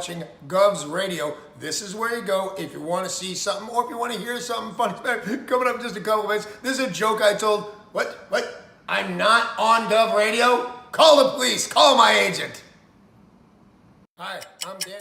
watching Gov's Radio. This is where you go if you want to see something or if you want to hear something funny. Coming up in just a couple minutes. This is a joke I told. What? I'm not on Gov Radio? Call the police. Call my agent. Hi, I'm Danny.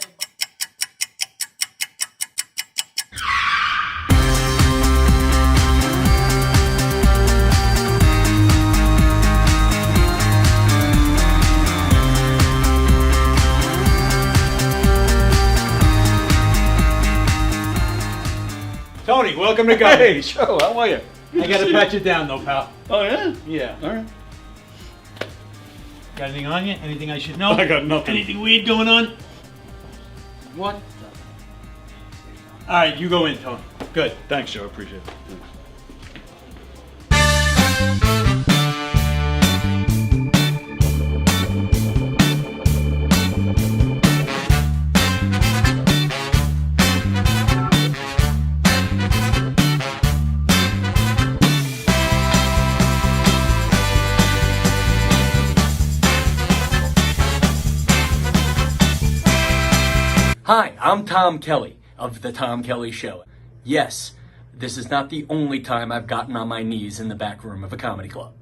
Tony, welcome to Gov. Hey, Joe, how are you? I gotta pat you down though, pal. Oh, yeah? Yeah. All right. Got anything on you? Anything I should know? I got nothing. Anything weird going on? What? Alright, you go in, Tony. Good. Thanks, Joe. I appreciate it. Thanks. Hi, I'm Tom Kelly of The Tom Kelly Show. Yes, this is not the only time I've gotten on my knees in the back room of a comedy club.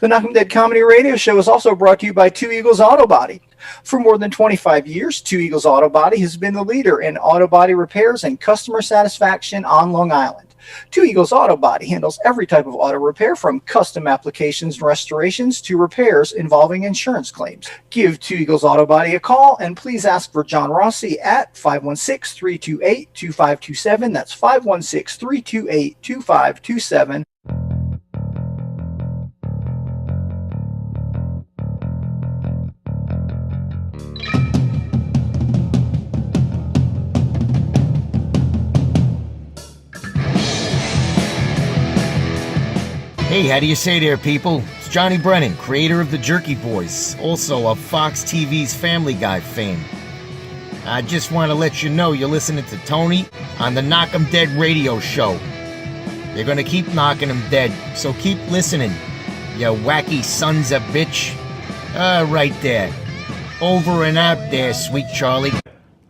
The Knockem Dead Comedy Radio Show is also brought to you by Two Eagles Auto Body. For more than 25 years, Two Eagles Auto Body has been the leader in auto body repairs and customer satisfaction on Long Island. Two Eagles Auto Body handles every type of auto repair from custom applications and restorations to repairs involving insurance claims. Give Two Eagles Auto Body a call and please ask for John Rossi at 516-328-2527. That's 516-328-2527. Hey, how do you say there, people? It's Johnny Brennan, creator of the Jerky Boys, also of Fox TV's Family Guy fame. I just want to let you know you're listening to Tony on the Knockem Dead Radio Show. They're gonna keep knocking him dead, so keep listening, you wacky sons of bitch. Right there. Over and out there, sweet Charlie.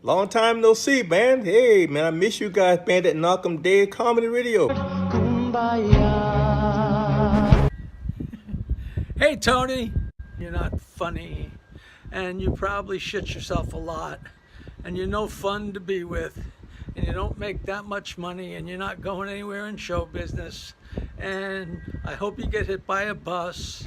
Long time no see, man. Hey, man, I miss you guys, man, at Knockem Dead Comedy Radio. Hey Tony, you're not funny and you probably shit yourself a lot and you're no fun to be with and you don't make that much money and you're not going anywhere in show business and I hope you get hit by a bus.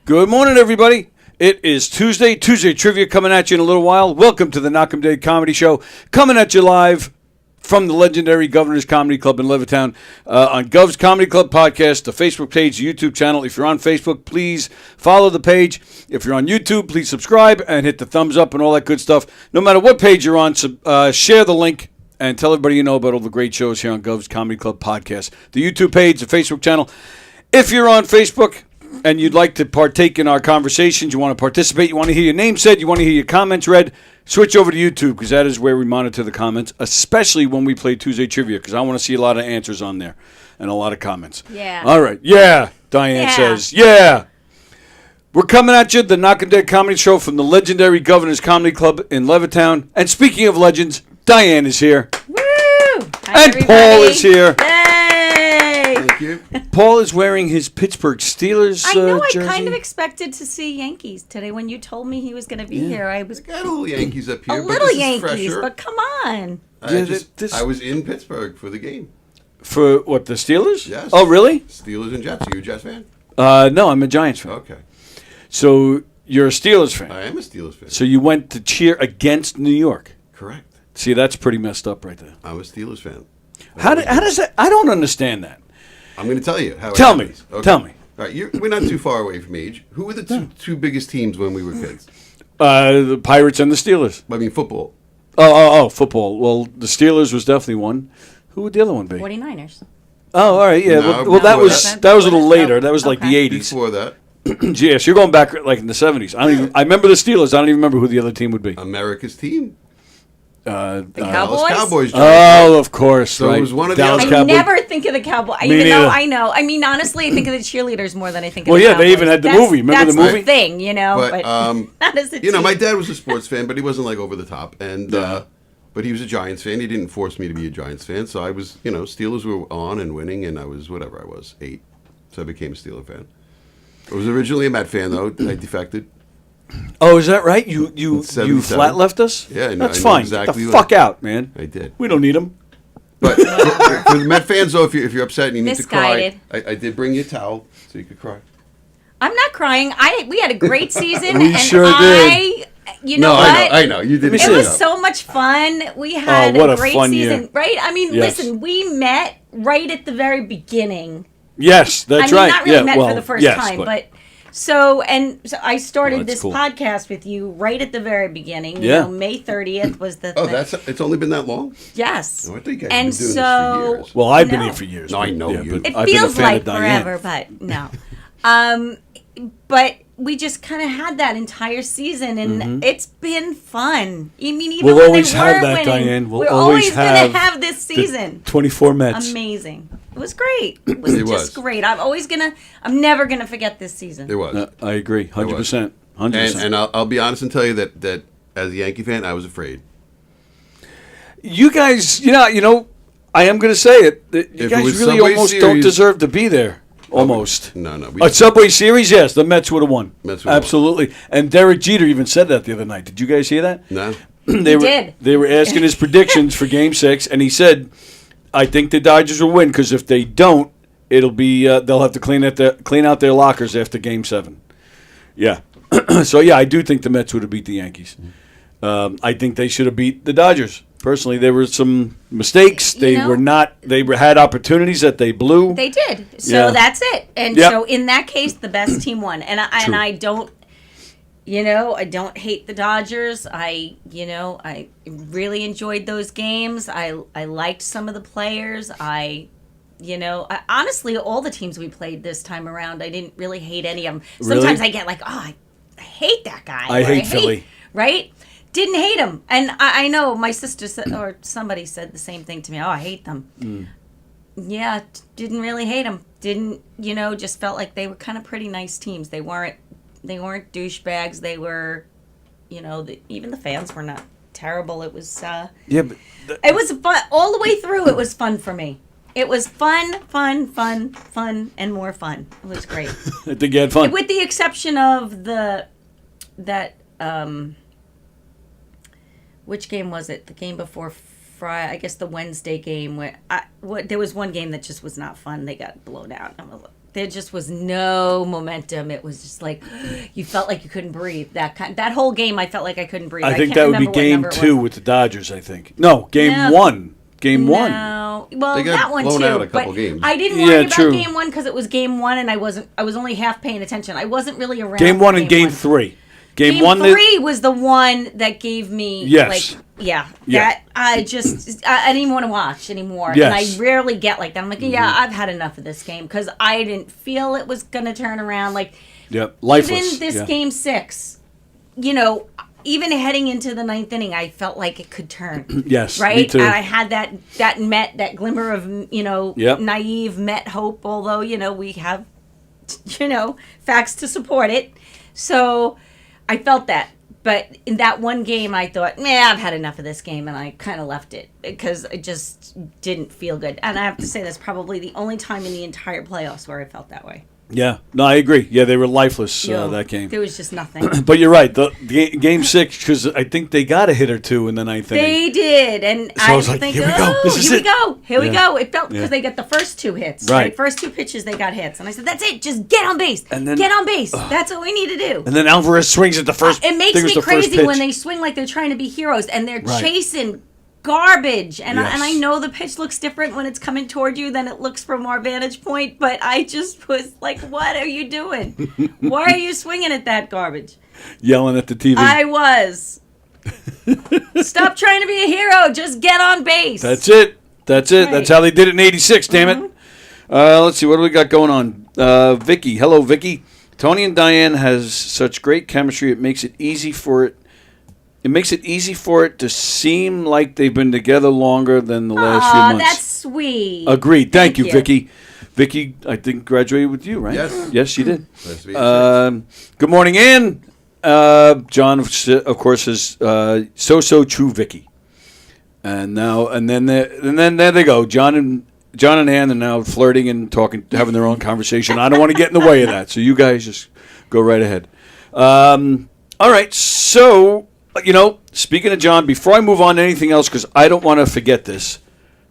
Good morning, everybody. It is Tuesday trivia coming at you in a little while. Welcome to the Knockem Day Comedy Show, coming at you live from the legendary Governor's Comedy Club in Levittown on Gov's Comedy Club podcast, the Facebook page, the YouTube channel. If you're on Facebook, please follow the page. If you're on YouTube, please subscribe and hit the thumbs up and all that good stuff. No matter what page you're on, share the link and tell everybody you know about all the great shows here on Gov's Comedy Club podcast. The YouTube page, the Facebook channel. If you're on Facebook and you'd like to partake in our conversations, you want to participate, you want to hear your name said, you want to hear your comments read, switch over to YouTube because that is where we monitor the comments, especially when we play Tuesday Trivia because I want to see a lot of answers on there and a lot of comments. Yeah. All right. Yeah, Diane says. Yeah. We're coming at you, the Knockem Dead Comedy Show from the legendary Governor's Comedy Club in Levittown. And speaking of legends, Diane is here. Woo! Hi, and everybody. Paul is here. Yay! Thank you. Paul is wearing his Pittsburgh Steelers I know. jersey. I kind of expected to see Yankees today when you told me he was going to be here. I was Got a little Yankees up a here, but little this is Yankees, fresher. but come on. I was in Pittsburgh for the game. For what, the Steelers? Yes. Oh, really? Steelers and Jets. Are you a Jets fan? No, I'm a Giants fan. Okay. So you're a Steelers fan. I am a Steelers fan. So you went to cheer against New York. Correct. See, that's pretty messed up right there. I'm a Steelers fan. How does that? I don't understand that. I'm going to tell you how. Tell me. Okay. Tell me. All right, we're not too far away from age. Who were the two biggest teams when we were kids? The Pirates and the Steelers. I mean, football. Oh, football. Well, the Steelers was definitely one. Who would the other one be? 49ers. Oh, all right, yeah. No, well, that before was that. a little later. That was like Okay. the 80s. Before that, Yes, you're going back like in the 70s. I remember the Steelers. I don't even remember who the other team would be. America's team. The Dallas Cowboys? Cowboys. Oh, of course. So right. it was one of the Dallas other- I Cowboys. never think of the Cowboys, Me even though neither. I know. I mean, honestly, I think of the cheerleaders more than I think of Well, the yeah, Cowboys. they even had the That's- movie. Remember the that's movie? thing, you know, But, not as a You know, team. my dad was a sports fan, but he wasn't like over the top. And but he was a Giants fan. He didn't force me to be a Giants fan. So I was, Steelers were on and winning, and I was whatever I was, 8. So I became a Steeler fan. I was originally a Met fan though. I defected. Oh, is that right? You 77. flat left us? Yeah, I know- that's I know fine. exactly Get the what- fuck out, man. I did. We don't need them. But for the Met fans though, if you're upset and you need Misguided. to cry, I did bring you a towel so you could cry. I'm not crying. We had a great season, We and sure did. you know what? I know. You did. me It see was it. so much fun. We had what a a great fun season, year. right? I mean, Yes. listen, we met right at the very beginning. Yes, that's I mean, right. not really yeah, met well, for the first yes, time, but so I started Well, that's this cool. podcast with you right at the very beginning. Yeah. May 30th was the Oh, thing. it's only been that long? Yes. Oh, I think you guys have And been doing this so for years. Well, I've been No. here for years. No, I but- know yeah, you. but It I've been a feels fan like of Diane. forever, but no. But we just kind of had that entire season, and it's been fun. I mean, even We'll when always they have weren't that, winning, Diane. We'll we're always always going have to have this the season. 24 Mets. Amazing. It was great. It was It just was. great. I'm never gonna forget this season. It was. I agree. 100%. 100%. And I'll be honest and tell you that as a Yankee fan, I was afraid. You guys, I am going to say it. That you If it guys was really Subway almost don't Series- deserve to be there. Almost. No. A Subway Series, yes, the Mets would have won. Mets would've won. Absolutely. And Derek Jeter even said that the other night. Did you guys hear that? No. They were, did. They were asking his predictions for Game 6, and he said, "I think the Dodgers will win because if they don't, it'll be they'll have to clean out their lockers after Game 7." Yeah. So yeah, I do think the Mets would have beat the Yankees. I think they should have beat the Dodgers. Personally, there were some mistakes. They know? were not. They had opportunities that they blew. They did. So Yeah. that's it. And Yep. so in that case, the best team won. And I don't. I don't hate the Dodgers. I really enjoyed those games. I liked some of the players. Honestly, all the teams we played this time around, I didn't really hate any of them. Really? Sometimes I get like, I hate that guy. I or hate Philly. Right? Didn't hate him. And I know my sister said, or somebody said the same thing to me. Oh, I hate them. Yeah, didn't really hate them. Didn't, just felt like they were kind of pretty nice teams. They weren't douchebags. They were, even the fans were not terrible. It was, Yeah, but it was fun all the way through. It was fun for me. It was fun, and more fun. It was great. I think you had fun. With the exception of which game was it? The game before Friday, I guess the Wednesday game where there was one game that just was not fun. They got blown out. I was like, There just was no momentum. It was just like you felt like you couldn't breathe. That whole game, I felt like I couldn't breathe. I think can't that would be remember what game number it 2 was. with the Dodgers, I think. No, game No. 1. Game 1. No, well, They got that one blown too. out a couple but games. I didn't Yeah, worry about true. game 1 because it was game 1, and I was only half paying attention. I wasn't really around. Game for 1 and game 1. 3. Game 1 3 was the one that gave me Yes. yeah. Yeah. That I didn't even want to watch anymore. Yes. And I rarely get like that. I'm like, yeah, I've had enough of this game because I didn't feel it was going to turn around. Like, Yep. Lifeless. even this yeah. game 6, you know, even heading into the 9th inning, I felt like it could turn. Yes, Right? me too. And I had that glimmer of, you know, Yep. naive Met hope, although, you know, we have, you know, facts to support it. So I felt that. But in that one game, I thought, I've had enough of this game, and I kind of left it because it just didn't feel good. And I have to say, that's probably the only time in the entire playoffs where I felt that way. Yeah. No, I agree. Yeah, they were lifeless You know, that game. There was just nothing. But you're right. The game 6, because I think they got a hit or two in the 9th inning. They did, and So I I was like, think, here we go. This is here it. we go, here we Yeah. go. It felt because Yeah. they got the first 2 hits, Right. right? First 2 pitches, they got hits, and I said, "That's it. Just get on base. And then- get on base. That's what we need to do." And then Alvarez swings at the first. It makes I think me was the first crazy pitch. when they swing like they're trying to be heroes and they're Right. chasing garbage. And Yes. I know the pitch looks different when it's coming toward you than it looks from our vantage point, but I just was like, what are you doing? Why are you swinging at that garbage? Yelling at the TV. I was. Stop trying to be a hero. Just get on base. That's it. That's it. Right. That's how they did it in '86. Damn it. Let's see. What do we got going on? Vicky. Hello, Vicky. Tony and Diane has such great chemistry. It makes it easy for it. It makes it easy for it to seem like they've been together longer than the last few Aw, months. that's sweet. Agreed. Thank you, Vicky. Vicky, I think graduated with you, right? Yes. Yes, she did. Nice to meet you. Good morning, Ann. John, of course, is so true, Vicky. And then there they go. John and Ann are now flirting and talking, having their own conversation. I don't want to get in the way of that, so you guys just go right ahead. All right, so speaking of John, before I move on to anything else, because I don't want to forget this.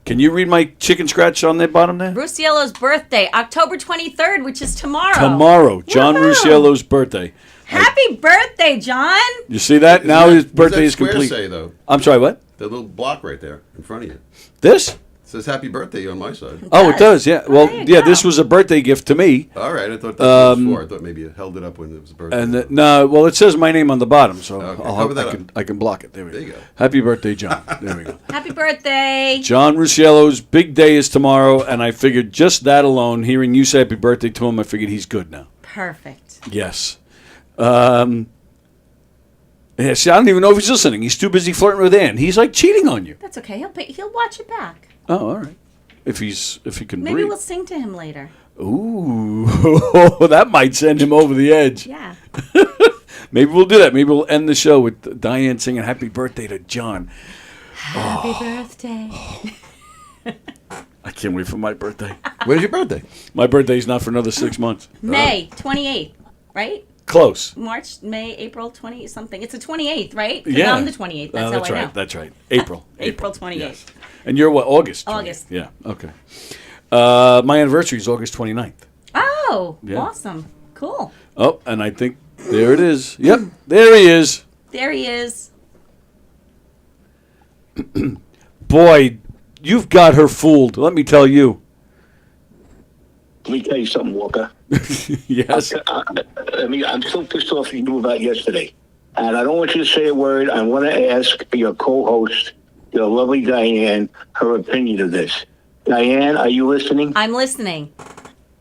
Can you read my chicken scratch on the bottom there? Rusiello's birthday, October 23rd, which is tomorrow. Tomorrow, John Woohoo! Rusiello's birthday. Happy birthday, John. You see that? Now his birthday is What does that complete. square say, though? I'm sorry, what? The little block right there in front of you. This? It says happy birthday on my side. Oh, it does, yeah. Well, there you yeah, go. this was a birthday gift to me. All right, I thought that's what it was for. I thought maybe you held it up when it was a birthday. And no, well, it says my name on the bottom, so Okay, cover that up. I can block it. There we There you go. Happy birthday, John. There we go. Happy birthday. John Rusiello's big day is tomorrow, and I figured just that alone, hearing you say happy birthday to him, I figured he's good now. Perfect. Yes. Yeah, see, I don't even know if he's listening. He's too busy flirting with Ann. He's like cheating on you. That's okay. He'll watch it back. Oh, all right. If he can Maybe breathe. we'll sing to him later. Ooh, that might send him over the edge. Yeah. Maybe we'll do that. Maybe we'll end the show with Diane singing "Happy Birthday" to John. Happy birthday. I can't wait for my birthday. When's your birthday? My birthday's not for another 6 months. May 28th, right? Close. March, May, April 20 something. It's the 28th, right? 'Cause Yeah. I'm the 28th. That's how that's I right. know. That's right. April. April 28th. Yes. And you're what? August. 28th. August. Yeah. Okay. My anniversary is August 29th. Oh, Yeah. awesome. Cool. Oh, and I think there it is. Yep, there he is. There he is. Boy, you've got her fooled. Let me tell you. Let me tell you something, Walker. Yes. I'm still pissed off at you about yesterday. And I don't want you to say a word. I want to ask your co-host, your lovely Diane, her opinion of this. Diane, are you listening? I'm listening.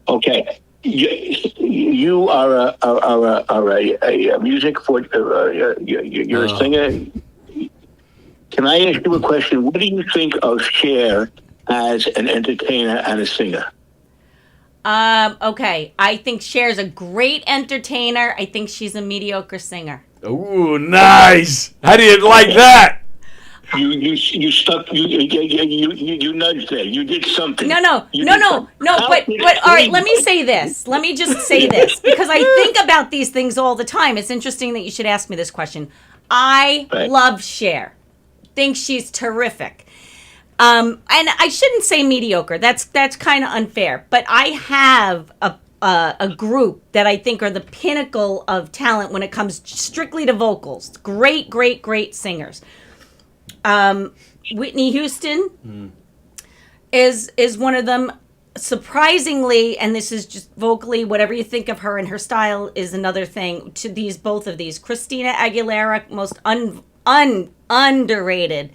Okay. You are a music for you're a singer. Can I ask you a question? What do you think of Cher as an entertainer and a singer? Okay. I think Cher's a great entertainer. I think she's a mediocre singer. Ooh, nice. How do you like that? You stuck. You nudged there. You did something. No. But all right. Let me say this. Let me just say this because I think about these things all the time. It's interesting that you should ask me this question. I love Cher. Think she's terrific. And I shouldn't say mediocre. That's kind of unfair. But I have a a group that I think are the pinnacle of talent when it comes strictly to vocals. Great, great, great singers. Whitney Houston is one of them. Surprisingly, and this is just vocally, whatever you think of her and her style is another thing. To both of these, Christina Aguilera, most underrated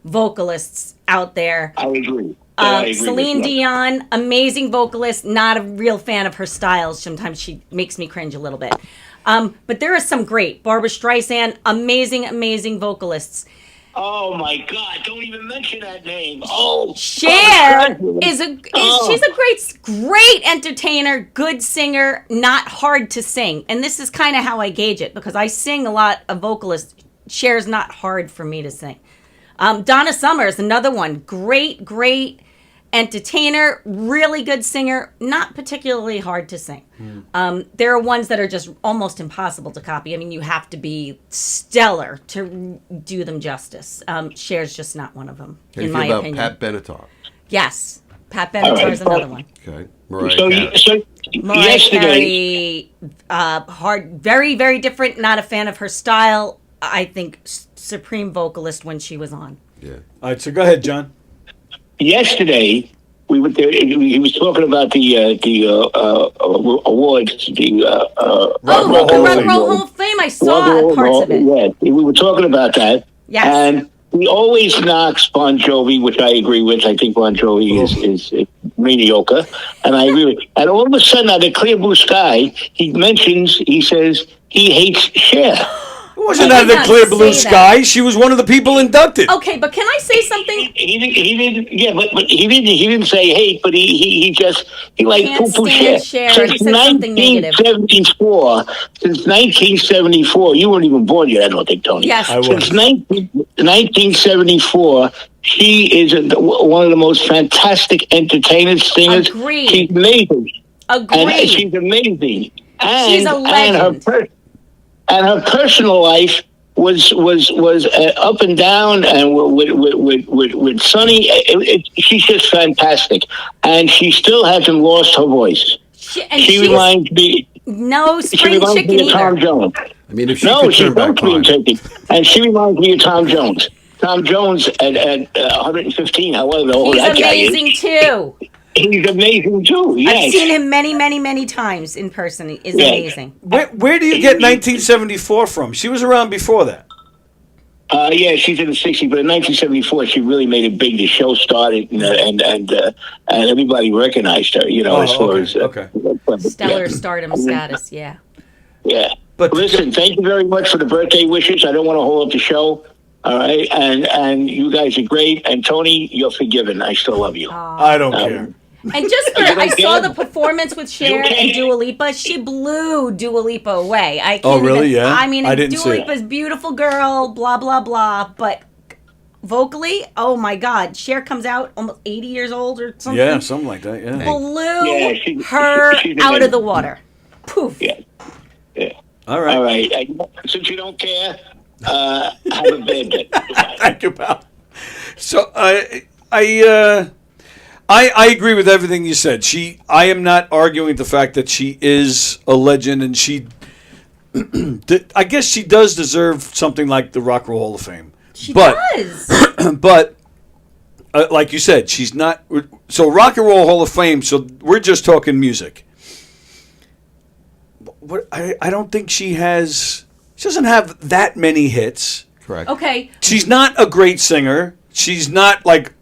vocalists out there. I agree. Celine Dion, amazing vocalist. Not a real fan of her styles. Sometimes she makes me cringe a little bit. But there are some great. Barbra Streisand, amazing vocalists. Oh my God! Don't even mention that name. Oh, Cher she's a great entertainer, good singer, not hard to sing. And this is kind of how I gauge it because I sing a lot of vocalists. Cher's not hard for me to sing. Donna Summer is another one. Great entertainer, really good singer, not particularly hard to sing. There are ones that are just almost impossible to copy. I mean, you have to be stellar to do them justice. Cher's just not one of them, in my opinion. Pat Benatar? Yes, Pat Benatar is another one. Okay, Mariah Carey. Mariah Carey, hard, very different. Not a fan of her style. I think supreme vocalist when she was on. Yeah. All right, so go ahead, John. Yesterday, we were there. He was talking about the awards. Rock and Roll Hall of Fame. I saw parts of it. Yeah, we were talking about that. Yes. And he always knocks Bon Jovi, which I agree with. I think Bon Jovi is mediocre, and I agree with. And all of a sudden, out of clear blue sky, he says he hates Cher. It wasn't out of the clear blue sky. She was one of the people inducted. Okay, but can I say something? He didn't. Yeah, but he didn't say hate, but he like poo-poo Cher. Since 1974, since 1974, you weren't even born yet. I don't think, Tony. Yes, I was. Since 1974, she is one of the most fantastic entertainers, singers. Agreed. She's amazing. Agreed. And she's amazing. And, she's a legend. And her personal life was up and down, and with Sonny, she's just fantastic, and she still hasn't lost her voice. She reminds me. No spring she reminds chicken me of Tom either. Jones. I mean, if she could turn back time. And she reminds me of Tom Jones. Tom Jones at 115, however old He's that guy is. amazing too. He's amazing too. Yes. I've seen him many times in person. He is amazing. Where do you get 1974 from? She was around before that. Yeah, she's in the 60s, but in 1974, she really made it big. The show started, and everybody recognized her. You know, as far as Stellar stardom status. Yeah. Yeah. But listen, thank you very much for the birthday wishes. I don't want to hold up the show. All right, and you guys are great. And Tony, you're forgiven. I still love you. I don't care. And just for, I saw the performance with Cher and Dua Lipa. She blew Dua Lipa away. I can't really? Yeah. I mean, I didn't Dua see it. Lipa's beautiful girl, blah, blah, blah. But vocally, oh my God. Cher comes out almost 80 years old or something. Yeah, something like that, yeah. Blew her out of the water. Poof. Yeah. All right. All right. Since you don't care, have a bad day. Thank you, pal. So I agree with everything you said. I am not arguing the fact that she is a legend, and she, I guess she does deserve something like the Rock and Roll Hall of Fame. She does. But like you said, she's not. So Rock and Roll Hall of Fame. So we're just talking music. But I don't think she has. She doesn't have that many hits. Correct. Okay. She's not a great singer. She's not like.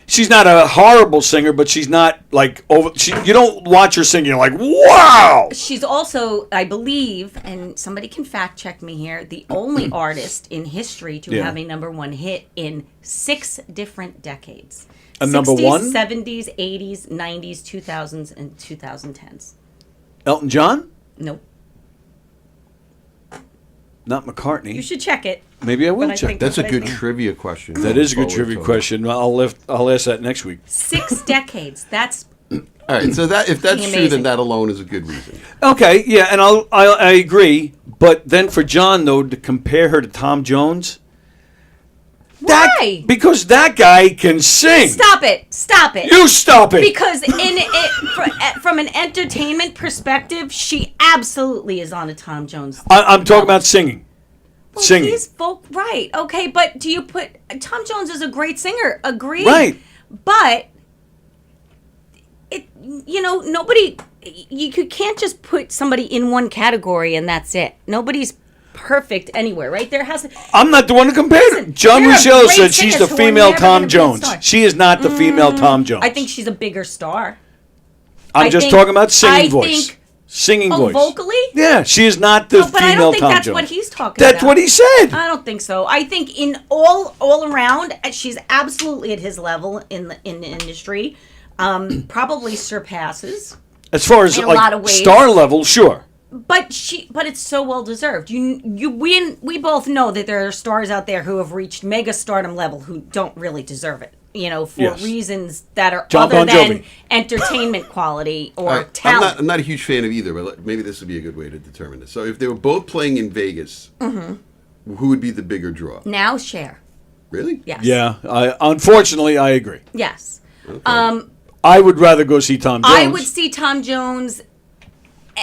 She's not a horrible singer, but she's not like over. You don't watch her sing, you're like, wow. She's also, I believe, and somebody can fact check me here, the only artist in history to have a #1 hit in 6 different decades. A number 1? 70s, 80s, 90s, 2000s, and 2010s. Elton John? Nope. Not McCartney. You should check it. Maybe I will check. That's a good trivia question. That is a good trivia question. I'll ask that next week. 6 decades. That's all right. So that if that's true, amazing. then that alone is a good reason. Okay, yeah, and I agree. But then for John though, to compare her to Tom Jones, Why? Because that guy can sing. Stop it! Stop it! You stop it! Because from an entertainment perspective, she absolutely is on a Tom Jones. I'm talking about singing. Well, Singing. he's right? Okay, but do you put Tom Jones is a great singer? Agreed. Right. But nobody. You can't just put somebody in one category and that's it. Nobody's perfect anywhere, right? There has to. I'm not the one to compare Listen, it. John there are Rusciello great said she's the singers who are female never Tom gonna be a Jones. star. She is not the female Tom Jones. I think she's a bigger star. I'm just talking about singing I voice. think- Singing Oh, voice. vocally? Yeah, she is not the No, but I female don't think Tom that's Jones. what he's talking That's about. what he said. I don't think so. I think in all around, she's absolutely at his level in the industry. Probably surpasses. As far as in a lot like of ways. star level, sure. But it's so well deserved. We both know that there are stars out there who have reached mega stardom level who don't really deserve it. For Yes. reasons that are John other Bon than Jovi. entertainment quality or All right, talent. I'm not a huge fan of either, but maybe this would be a good way to determine this. So if they were both playing in Vegas, who would be the bigger draw? Now Cher. Really? Yes. Yeah, unfortunately, I agree. Yes. I would rather go see Tom Jones. I would see Tom Jones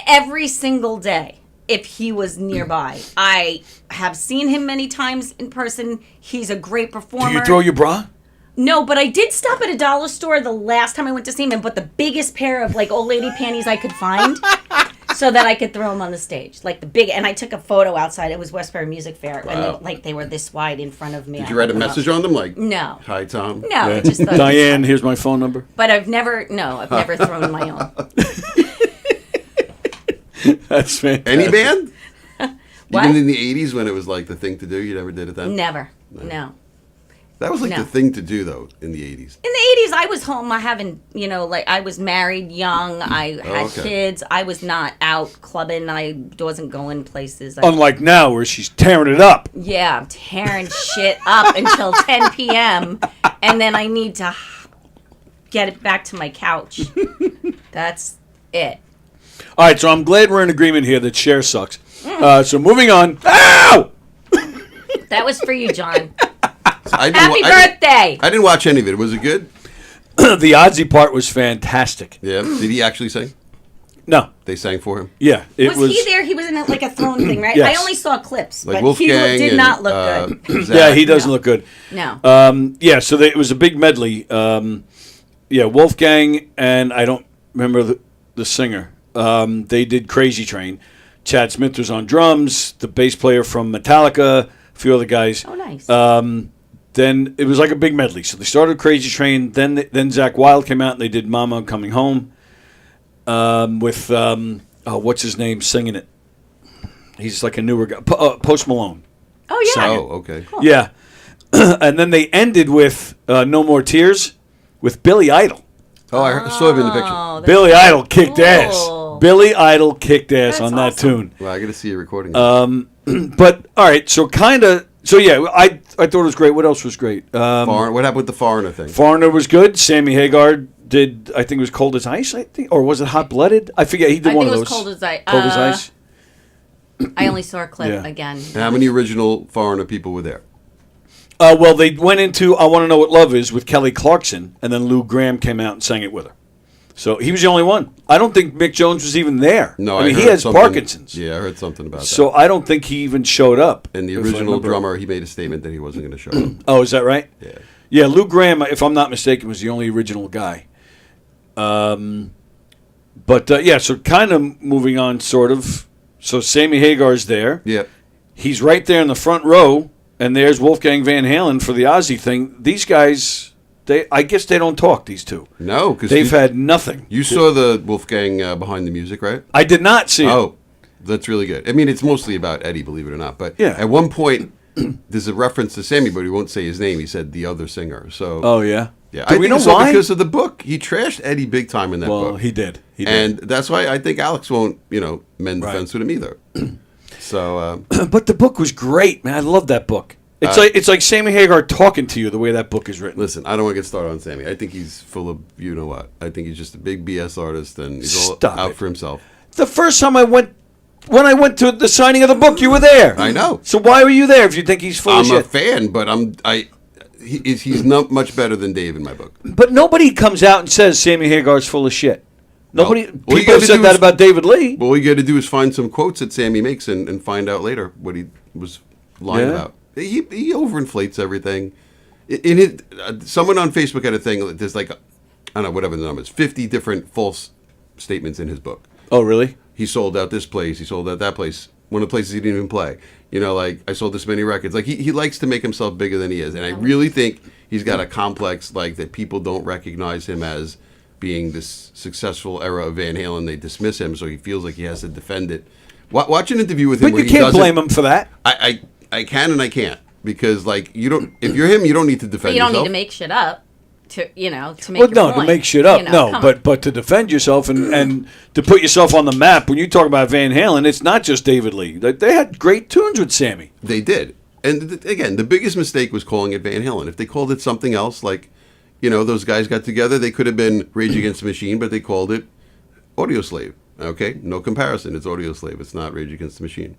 every single day if he was nearby. I have seen him many times in person. He's a great performer. Do you throw your bra? No, but I did stop at a dollar store the last time I went to see him and bought the biggest pair of old lady panties I could find so that I could throw them on the stage. And I took a photo outside. It was Westbury Music Fair. Wow. And they were this wide in front of me. Did you write a message on them like, No. "Hi, Tom"? No, I just thought Diane, here's my phone number. But I've never thrown my own. That's fantastic. Any band? What? Even in the 80s when it was like the thing to do, you never did it then? Never. No. That was like No. the thing to do, though, in the 80s. In the 80s, I was home having, I was married young. I had okay. kids. I was not out clubbing. I wasn't going places. Unlike now, where she's tearing it up. Yeah, I'm tearing shit up until 10 p.m. And then I need to get it back to my couch. That's it. All right, so I'm glad we're in agreement here that Cher sucks. So moving on. Ow! That was for you, John. I Happy birthday! I didn't watch any of it. Was it good? The Ozzy part was fantastic. Yeah. Did he actually sing? No. They sang for him? Yeah. It Was he there? He was in a throne thing, right? Yes. I only saw clips, Like but Wolfgang he did and, not look good. Zach. Yeah, he doesn't look good. No. So it was a big medley. Wolfgang and I don't remember the singer. They did Crazy Train. Chad Smith was on drums. The bass player from Metallica. A few other guys. Oh, nice. Then it was like a big medley. So they started Crazy Train. Then Zach Wilde came out and they did Mama I'm Coming Home with what's his name singing it. He's like a newer guy. Post Malone. Oh yeah. Oh, okay. Cool. Yeah. And then they ended with No More Tears with Billy Idol. Oh, I saw him in the picture. Oh, Billy Idol kicked cool. ass. Billy Idol kicked ass That's on that awesome. tune. Well, I got to see a recording. But all right, so yeah, I thought it was great. What else was great? What happened with the Foreigner thing? Foreigner was good. Sammy Hagar did, I think it was Cold as Ice, I think, or was it Hot Blooded? I forget. He did one of those. Cold as Ice. Cold as Ice. I only saw a clip Yeah. again. And how many original Foreigner people were there? Well, they went into I Want to Know What Love Is with Kelly Clarkson, and then Lou Gramm came out and sang it with her. So he was the only one. I don't think Mick Jones was even there. No, I mean, he heard has something- Parkinson's. Yeah, I heard something about that. So I don't think he even showed up. And the if I original remember. drummer, he made a statement that he wasn't going to show up. Oh, is that right? Yeah. Yeah, Lou Gramm, if I'm not mistaken, was the only original guy. So kind of moving on, sort of. So Sammy Hagar's there. Yeah. He's right there in the front row, and there's Wolfgang Van Halen for the Ozzy thing. These guys, I guess they don't talk, these two. No, because They've had nothing. You saw the Wolfgang Behind the Music, right? I did not see it. Oh, that's really good. I mean, it's mostly about Eddie, believe it or not. But Yeah. at one point, there's a reference to Sammy, but he won't say his name. He said the other singer. So Oh, yeah? yeah, Do I we think know it's all why? because of the book. He trashed Eddie big time in that Well, book. he did. He did. And that's why I think Alex won't, mend the Right. fence with him either. So But the book was great, man. I love that book. It's like Sammy Hagar talking to you the way that book is written. listen, I don't want to get started on Sammy. I think he's full of you know what. I think he's just a big BS artist, and he's all Stop out it. for himself. The first time when I went to the signing of the book, you were there. I know. So why were you there if you think he's full of I'm a shit? fan, but he's not much better than Dave in my book. But nobody comes out and says Sammy Hagar's full of shit. Nobody. All you People gotta have said do that is- about David Lee. Well, all you got to do is find some quotes that Sammy makes and find out later what he was lying Yeah. about. He overinflates everything. In his, someone on Facebook had a thing. There's like, I don't know, whatever the number is, 50 different false statements in his book. Oh, really? He sold out this place. He sold out that place. One of the places he didn't even play. You know, like, I sold this many records. Like, he likes to make himself bigger than he is. And I really think he's got a complex, like, that people don't recognize him as being this successful era of Van Halen. They dismiss him, so he feels like he has to defend it. Watch an interview with him But where you he can't doesn't- blame him for that. I can and I can't. Because, like, you don't. If you're him, you don't need to defend You don't yourself. need to make shit up to make Well, your no, point. to make shit up, You know, no. come on. But to defend yourself and to put yourself on the map. When you talk about Van Halen, it's not just David Lee. They had great tunes with Sammy. They did. And again, the biggest mistake was calling it Van Halen. If they called it something else, like, you know, those guys got together, they could have been Rage Against the Machine, but they called it Audio Slave. Okay? No comparison. It's Audio Slave. It's not Rage Against the Machine.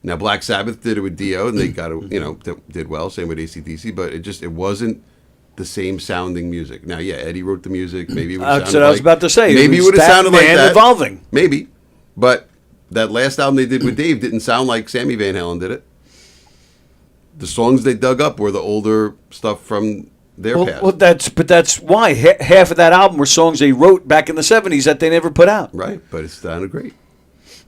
Now, Black Sabbath did it with Dio, and they got it, you know, did well. Same with AC/DC, but it wasn't the same sounding music. Now, yeah, Eddie wrote the music. Maybe it would have That's sounded what I was like- about to say. Maybe it was would have that sounded like man that. evolving. Maybe. But that last album they did with Dave didn't sound like Sammy Van Halen did it. The songs they dug up were the older stuff from their past. Well, that's why half of that album were songs they wrote back in the 70s that they never put out. Right, but it sounded great.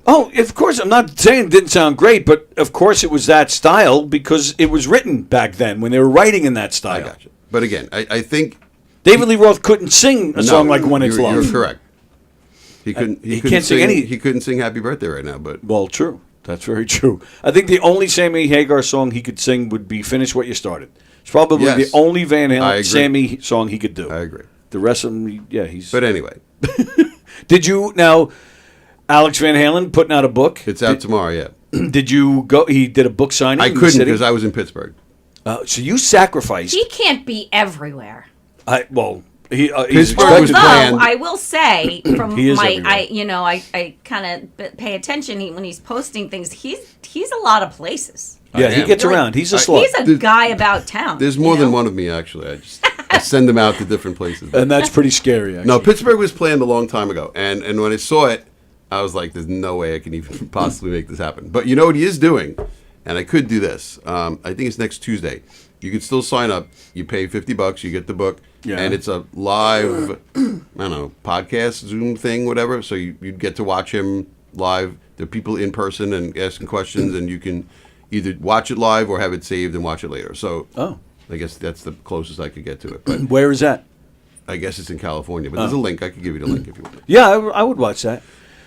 Oh, of course. I'm not saying it didn't sound great, but of course it was that style because it was written back then when they were writing in that style. I got you. But again, I think David Lee Roth couldn't sing a song like "When It's you're, Love." You're correct. He couldn't. He couldn't can't sing any. He couldn't sing "Happy Birthday" right now. But Well, true. That's very true. I think the only Sammy Hagar song he could sing would be "Finish What You Started." It's probably Yes. the only Van I Halen agree. Sammy song he could do. I agree. The rest of them, yeah, he's. But anyway, Did you now? Alex Van Halen putting out a book. it's out tomorrow. Yeah, Did you go? He did a book signing. I in the couldn't city? because I was in Pittsburgh. So you sacrificed. He can't be everywhere. He's Pittsburgh was Although planned. I will say, from He is my, everywhere. I kind of pay attention when he's posting things. He's a lot of places. Yeah, I he am. gets around. He's a slut. He's a guy about town. There's more you than know? one of me actually. I send them out to different places. And that's pretty scary, actually. No, Pittsburgh was planned a long time ago, and when I saw it, I was like, "There's no way I can even possibly make this happen." But you know what he is doing, and I could do this. I think it's next Tuesday. You can still sign up. You pay $50, you get the book, and it's a live, I don't know, podcast, Zoom thing, whatever. So you'd get to watch him live. There are people in person and asking questions, and you can either watch it live or have it saved and watch it later. So I guess that's the closest I could get to it. But Where is that? I guess it's in California, but there's a link. I could give you the link if you want. Yeah, I would watch that.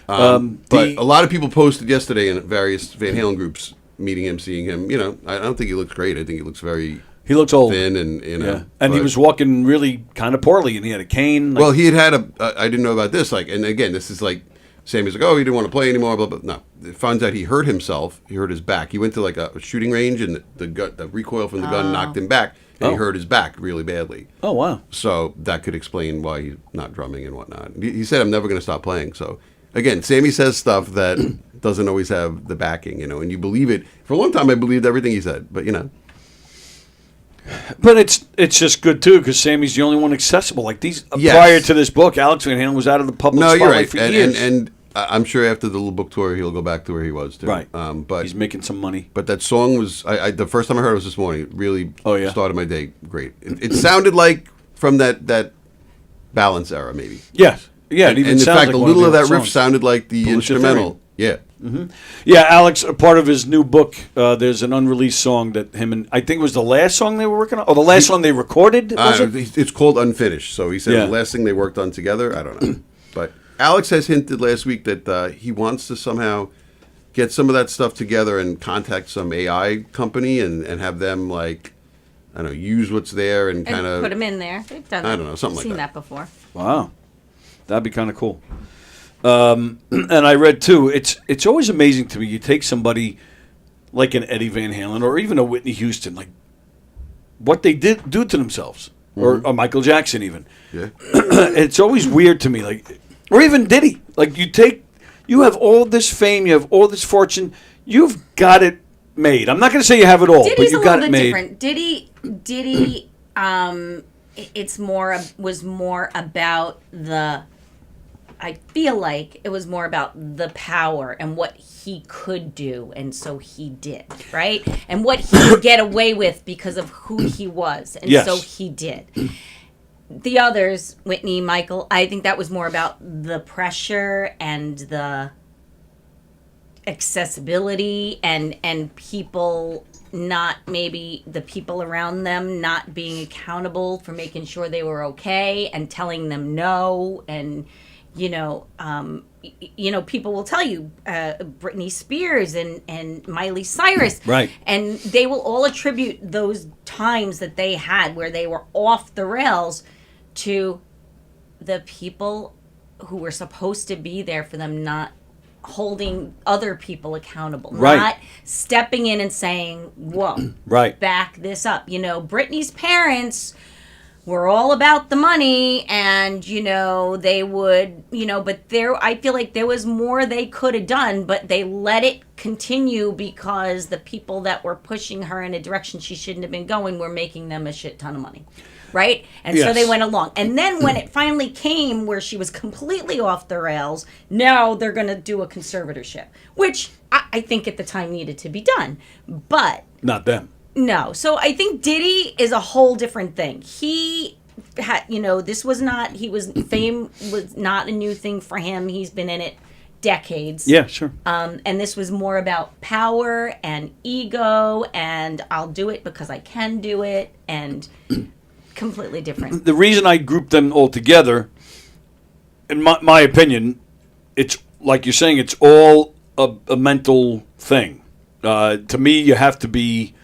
But a lot of people posted yesterday in various Van Halen groups meeting him, seeing him. You know, I don't think he looks great. I think he looks very He looks old. thin, and you know. Yeah. And he but- was walking really kind of poorly, and he had a cane. Well, he had I didn't know about this. Like, and again, this is like Sammy's like, oh, he didn't want to play anymore. Blah blah. No, it finds out he hurt himself. He hurt his back. He went to like a shooting range, and the recoil from the gun knocked him back, and he hurt his back really badly. Oh wow. So that could explain why he's not drumming and whatnot. He said, "I'm never going to stop playing." So again, Sammy says stuff that doesn't always have the backing, you know, and you believe it. For a long time, I believed everything he said, but you know. But it's just good too because Sammy's the only one accessible. Like these Yes. prior to this book, Alex Van Halen was out of the public No, spotlight you're right, for and, years. and I'm sure after the little book tour, he'll go back to where he was too. Right. But he's making some money. But that song was the first time I heard it was this morning. It really yeah? started my day great. It sounded like from that Balance era, maybe. Yes. Yeah, and, it even and in sounds fact, like a one little the of that old riff songs. sounded like the Foolish instrumental. Yeah. Mm-hmm. Yeah, Alex, a part of his new book, there's an unreleased song that him and I think it was the last song they were working on, or the last song they recorded. Was it? It's called Unfinished. So he said Yeah. the last thing they worked on together. I don't know, but Alex has hinted last week that he wants to somehow get some of that stuff together and contact some AI company and have them like I don't know use what's there and kind of put him in there. They've done. I don't know, something like seen that. before. Wow, that'd be kind of cool. And I read too. It's always amazing to me. You take somebody like an Eddie Van Halen or even a Whitney Houston, like what they did do to themselves, or Michael Jackson even. Yeah. It's always weird to me, like, or even Diddy. Like you have all this fame, you have all this fortune, you've got it made. I'm not going to say you have it all, but Diddy's you a got little it bit made. different. Diddy it's was more about I feel like it was more about the power and what he could do, and so he did, right? And what he could get away with because of who he was, and Yes. so he did. The others, Whitney, Michael, I think that was more about the pressure and the accessibility and people not, maybe the people around them not being accountable for making sure they were okay and telling them no. And people will tell you Britney Spears and Miley Cyrus, Right. and they will all attribute those times that they had where they were off the rails to the people who were supposed to be there for them not holding other people accountable, Right. not stepping in and saying, whoa, Right. back this up. Britney's parents were all about the money, and they would, but I feel like there was more they could have done, but they let it continue because the people that were pushing her in a direction she shouldn't have been going were making them a shit ton of money, right? And so Yes. they went along. And then when it finally came where she was completely off the rails, now they're going to do a conservatorship, which I think at the time needed to be done, but Not them. no. So I think Diddy is a whole different thing. He had, fame was not a new thing for him. He's been in it decades. Yeah, sure. And this was more about power and ego and I'll do it because I can do it, and completely different. The reason I grouped them all together, in my opinion, it's like you're saying, it's all a mental thing. To me, you have to be,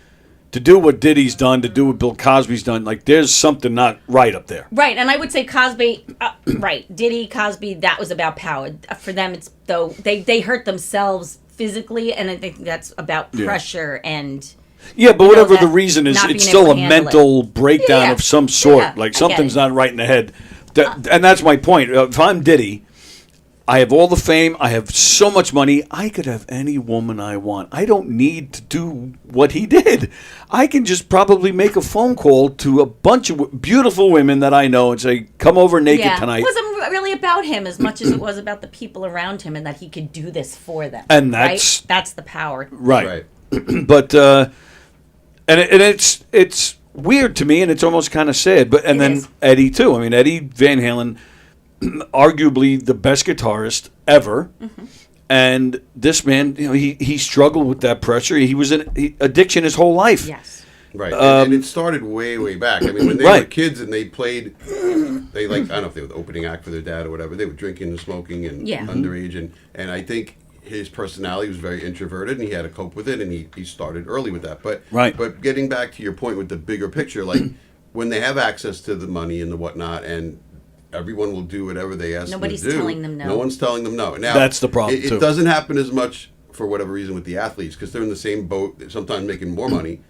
to do what Diddy's done, to do what Bill Cosby's done, like there's something not right up there. Right, and I would say Cosby, right, Diddy, Cosby, that was about power. For them, it's, though, they hurt themselves physically, and I think that's about pressure and... Yeah, but whatever the that reason is, not it's being still able a to handle mental it. breakdown Yeah, of some sort. yeah, Like I get something's it. not right in the head. And that's my point. If I'm Diddy, I have all the fame. I have so much money. I could have any woman I want. I don't need to do what he did. I can just probably make a phone call to a bunch of beautiful women that I know and say, come over naked tonight. It wasn't really about him as much as it was about the people around him and that he could do this for them. And that's- right? That's the power. Right. But and it's weird to me, and it's almost kind of sad. But and It then is. Eddie too. I mean, Eddie Van Halen, arguably the best guitarist ever. Mm-hmm. And this man, he struggled with that pressure. He was in addiction his whole life. Yes. Right, and it started way back. I mean, when they were Right. kids and they played, I don't know if they were the opening act for their dad or whatever. They were drinking and smoking and Yeah. underage, and I think his personality was very introverted, and he had to cope with it, and he started early with that. But Right. But getting back to your point with the bigger picture, like when they have access to the money and the whatnot, and everyone will do whatever they ask Nobody's them to do. telling them no. No one's telling them no. Now That's the problem, It too. doesn't happen as much for whatever reason with the athletes because they're in the same boat, sometimes making more money,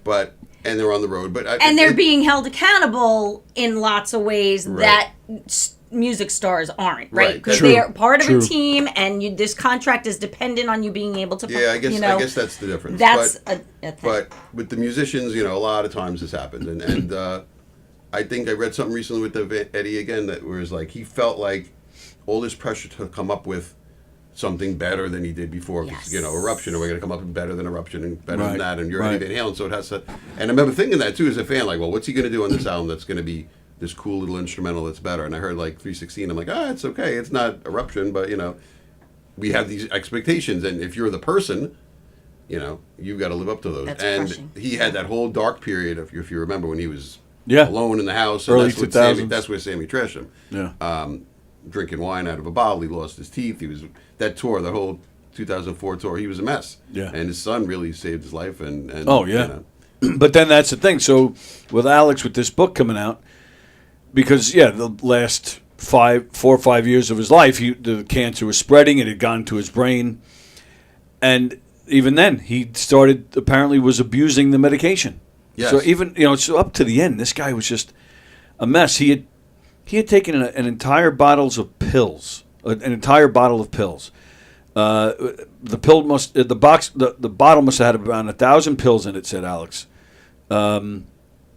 and they're on the road. But And they're being held accountable in lots of ways Right. that music stars aren't, right? Right. Because True. they are part of True. a team, and this contract is dependent on you being able to. Yeah, I guess that's the difference. That's but, a thing. but with the musicians, a lot of times this happens, and I think I read something recently with Eddie again that was like he felt like all this pressure to come up with something better than he did before. 'Cause, Yes. Eruption, and we're going to come up with better than Eruption and better Right, than that, and you're right. Eddie Van Halen, so it has to. And I remember thinking that too as a fan, like, well, what's he going to do on this album that's going to be this cool little instrumental that's better? And I heard like 316, I'm like, it's okay, it's not Eruption, but we have these expectations, and if you're the person, you've got to live up to those. That's and crushing. he had that whole dark period, if you remember, when he was Yeah. alone in the house. Early And 2000s. that's where Sammy trashed him. Yeah. Drinking wine out of a bottle. He lost his teeth. He was that tour, the whole 2004 tour. He was a mess. Yeah. And his son really saved his life. And Oh, yeah. But then that's the thing. So with Alex, with this book coming out, because the last 4 or 5 years of his life, the cancer was spreading. It had gone to his brain, and even then, he apparently was abusing the medication. Yes. So even so up to the end, this guy was just a mess. He had taken an entire bottle of pills. The bottle must have had around 1,000 pills in it, said Alex.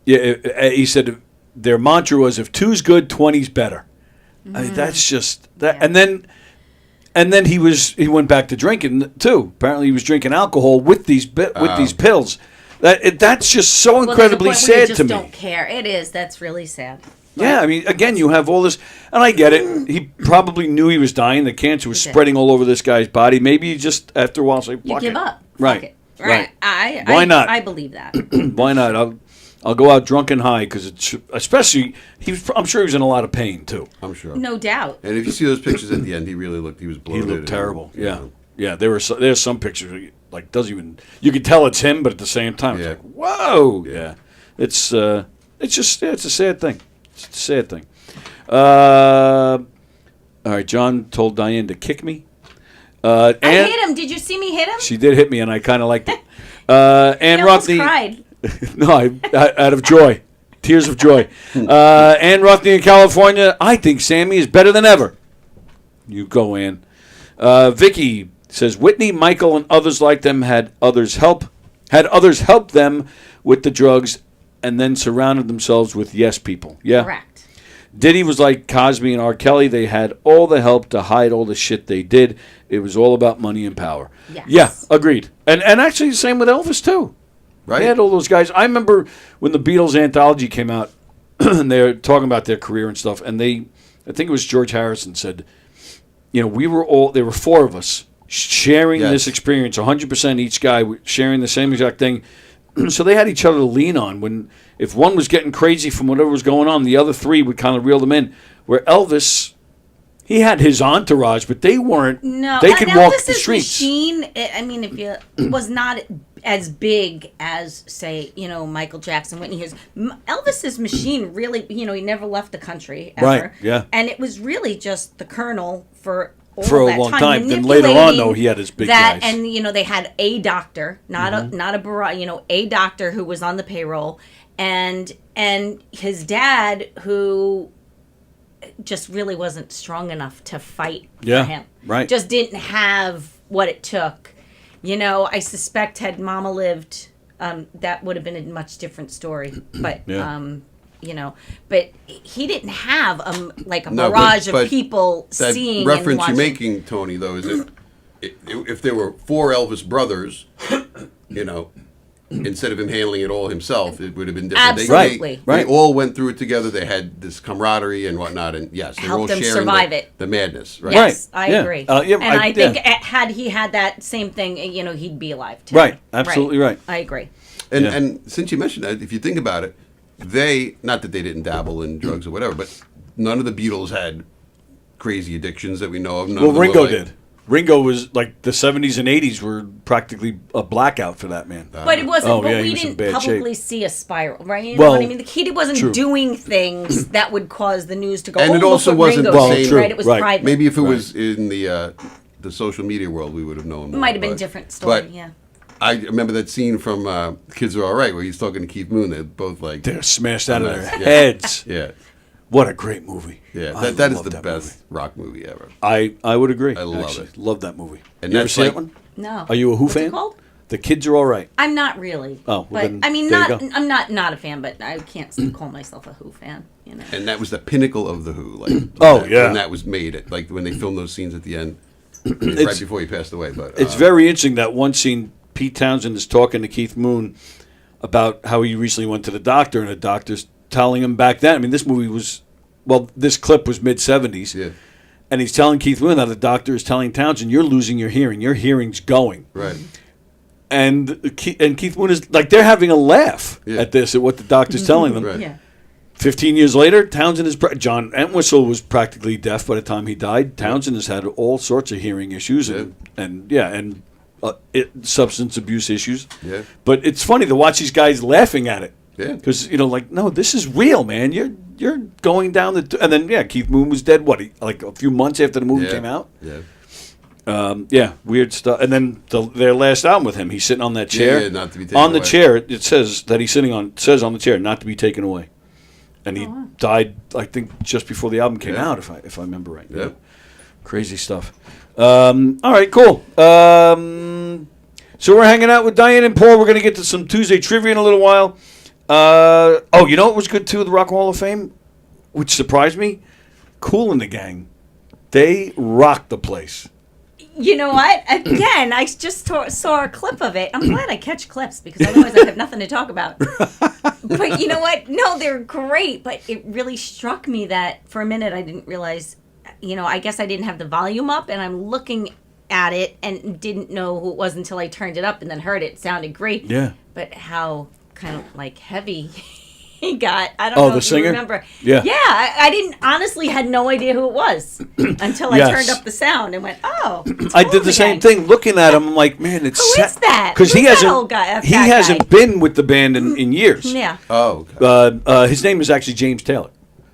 Yeah, he said their mantra was, if 2's good, 20's better. I mean, that's just that. Yeah. And then he went back to drinking too. Apparently, he was drinking alcohol with these pills. That's just so incredibly sad to me. Don't care. It is. That's really sad. Yeah, I mean, again, you have all this, and I get it. He probably knew he was dying. The cancer was spreading all over this guy's body. Maybe he just, after a while, say, You give up. Right. Fuck it. Right. Why not? I believe that. Why not? I'll go out drunk and high because it's especially I'm sure he was in a lot of pain too. I'm sure. No doubt. And if you see those pictures at the end, he was bloated. He looked terrible. Yeah. There's some pictures where you can tell it's him, but at the same time, it's like, whoa. Yeah. It's a sad thing. It's a sad thing. All right, John told Diane to kick me. I hit him. Did you see me hit him? She did hit me, and I kind of liked it. Ann Rothney cried. No, out of joy, tears of joy. Ann Rothney in California. I think Sammy is better than ever. You go, Ann. Vicky says Whitney, Michael, and others like them had others help them with the drugs, and then surrounded themselves with yes people. Yeah, correct. Diddy was like Cosby and R. Kelly. They had all the help to hide all the shit they did. It was all about money and power. Yes. Yeah, agreed. And actually the same with Elvis too. Right. They had all those guys. I remember when the Beatles anthology came out, and they were talking about their career and stuff, and I think it was George Harrison said, there were four of us sharing this experience, 100% each guy sharing the same exact thing. So they had each other to lean on. If one was getting crazy from whatever was going on, the other three would kind of reel them in. Where Elvis, he had his entourage, but they weren't. No, they could walk the streets. Machine, I mean, was not as big as, say, Michael Jackson, Whitney Houston. Elvis's machine really, he never left the country ever. Right. Yeah. And it was really just the Colonel for a long time. Then later on, though, he had his big guys. And they had a doctor, not a doctor who was on the payroll, and his dad who just really wasn't strong enough to fight for him. Right. Just didn't have what it took. I suspect had Mama lived, that would have been a much different story. But but he didn't have a barrage of people seeing. That reference and watching. you're making, Tony, though, is that if there were four Elvis brothers, instead of him handling it all himself, it would have been different. Absolutely. They all went through it together. They had this camaraderie and whatnot, and yes, they were all helped them sharing survive it. The madness. Right. Yes, I agree. And I think had he had that same thing, he'd be alive too. Right. Absolutely right. I agree. And since you mentioned that, if you think about it, not that they didn't dabble in drugs or whatever, but none of the Beatles had crazy addictions that we know of. Ringo did. Ringo was like the 70s and 80s were practically a blackout for that man. But it wasn't. But we didn't publicly see a spiral, right? You know what I mean? He wasn't doing things that would cause the news to go. And it also wasn't the same. Right? It was private. Maybe if it was in the social media world, we would have known. It might have been a different story. Yeah. I remember that scene from Kids Are All Right where he's talking to Keith Moon. They're both like they're smashed out of their heads. Yeah. What a great movie. Yeah, that is the best rock movie ever. I would agree. I love it. Love that movie. And you ever see that one? No. Are you a Who What's fan? It called? The Kids Are All Right. I'm not really. Oh, well, but then, I mean, I'm not a fan, but I can't call myself a Who fan. And that was the pinnacle of the Who. Like, when that was made, like when they filmed those scenes at the end, right before he passed away. But it's very interesting that one scene. Pete Townsend is talking to Keith Moon about how he recently went to the doctor, and the doctor's telling him back then. I mean, this clip was mid-'70s. Yeah. And he's telling Keith Moon that the doctor is telling Townsend, you're losing your hearing. Your hearing's going. Right. And Keith Moon is like, they're having a laugh at what the doctor's telling them. Right. Yeah. 15 years later, Townsend is John Entwistle was practically deaf by the time he died. Townsend has had all sorts of hearing issues and substance abuse issues. Yeah. But it's funny to watch these guys laughing at it. Yeah. Because no, this is real, man. You're going down and then Keith Moon was dead. Like a few months after the movie came out. Yeah. Weird stuff. And then their last album with him, he's sitting on that chair. Not to be taken on the away. chair, it says that he's sitting on. It says on the chair, not to be taken away. And he died, I think, just before the album came out, if I remember right. Yeah. Crazy stuff. All right, cool. So we're hanging out with Diane and Paul. We're going to get to some Tuesday trivia in a little while. You know what was good too? The Rock and Roll Hall of Fame, which surprised me. Kool and the Gang, they rocked the place. You know what? Again, I just saw a clip of it. I'm glad I catch clips because otherwise I have nothing to talk about. But you know what? No, they're great. But it really struck me that for a minute I didn't realize, I guess I didn't have the volume up and I'm looking at it and didn't know who it was until I turned it up and then heard it. It sounded great. Yeah. But how kind of like heavy he got. I don't know the if singer? you remember. Yeah. Yeah, I didn't honestly had no idea who it was until I Yes. turned up the sound and went, oh. I did the same thing. Looking at him, I'm like, man, it's Who is that? because he Who's that hasn't old guy, he fat hasn't been with the band in years. Yeah. Oh, okay. His name is actually James Taylor.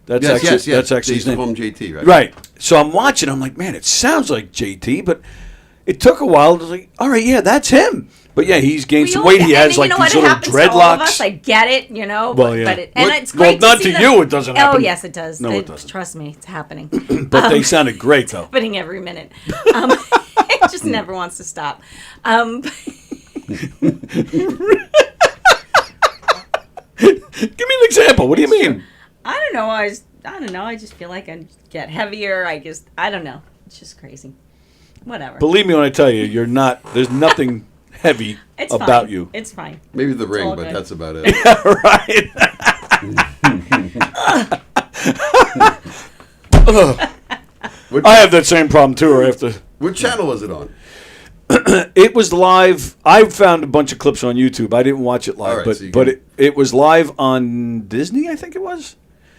That's Yes, actually yes. that's actually his He's name. from JT, right? Right. So I'm watching. I'm like, man, it sounds like JT, but it took a while. To like, all right, yeah, that's him. But yeah, he's gained some weight. He has like these little To all of us, dreadlocks. I get it, Well, but yeah. it's great. Not see to them. you, it doesn't happen. Oh yes, it does. No, it doesn't. Trust me, it's happening. But they sounded great, though. Happening every minute. It just never wants to stop. Give me an example. What do you mean? I don't know. I don't know. I just feel like I get heavier. I don't know. It's just crazy. Whatever. Believe me when I tell you, you're not. There's nothing heavy It's about fine. you. It's fine. Maybe the It's ring, all but good. that's about it. Right. I have that same problem too. I have to. What channel was it on? It was live. I found a bunch of clips on YouTube. I didn't watch it live, All right, so you but can- it was live on Disney. I think it was.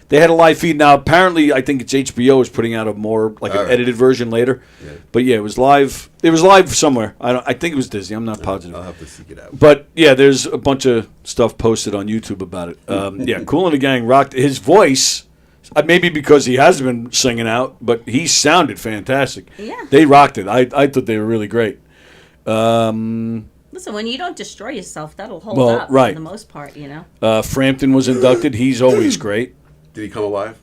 They had a live feed. Now apparently, I think it's HBO is putting out a more like an All right. edited version later. Yeah. But yeah, it was live. It was live somewhere. I think it was Disney. I'm not positive. I'll have to seek it out. But yeah, there's a bunch of stuff posted on YouTube about it. Yeah, Kool and the Gang rocked. His voice, maybe because he hasn't been singing out, but he sounded fantastic. Yeah. They rocked it. I thought they were really great. Listen, when you don't destroy yourself, that'll hold Well, up right. for the most part, you know. Frampton was inducted. He's always great. Did he come alive?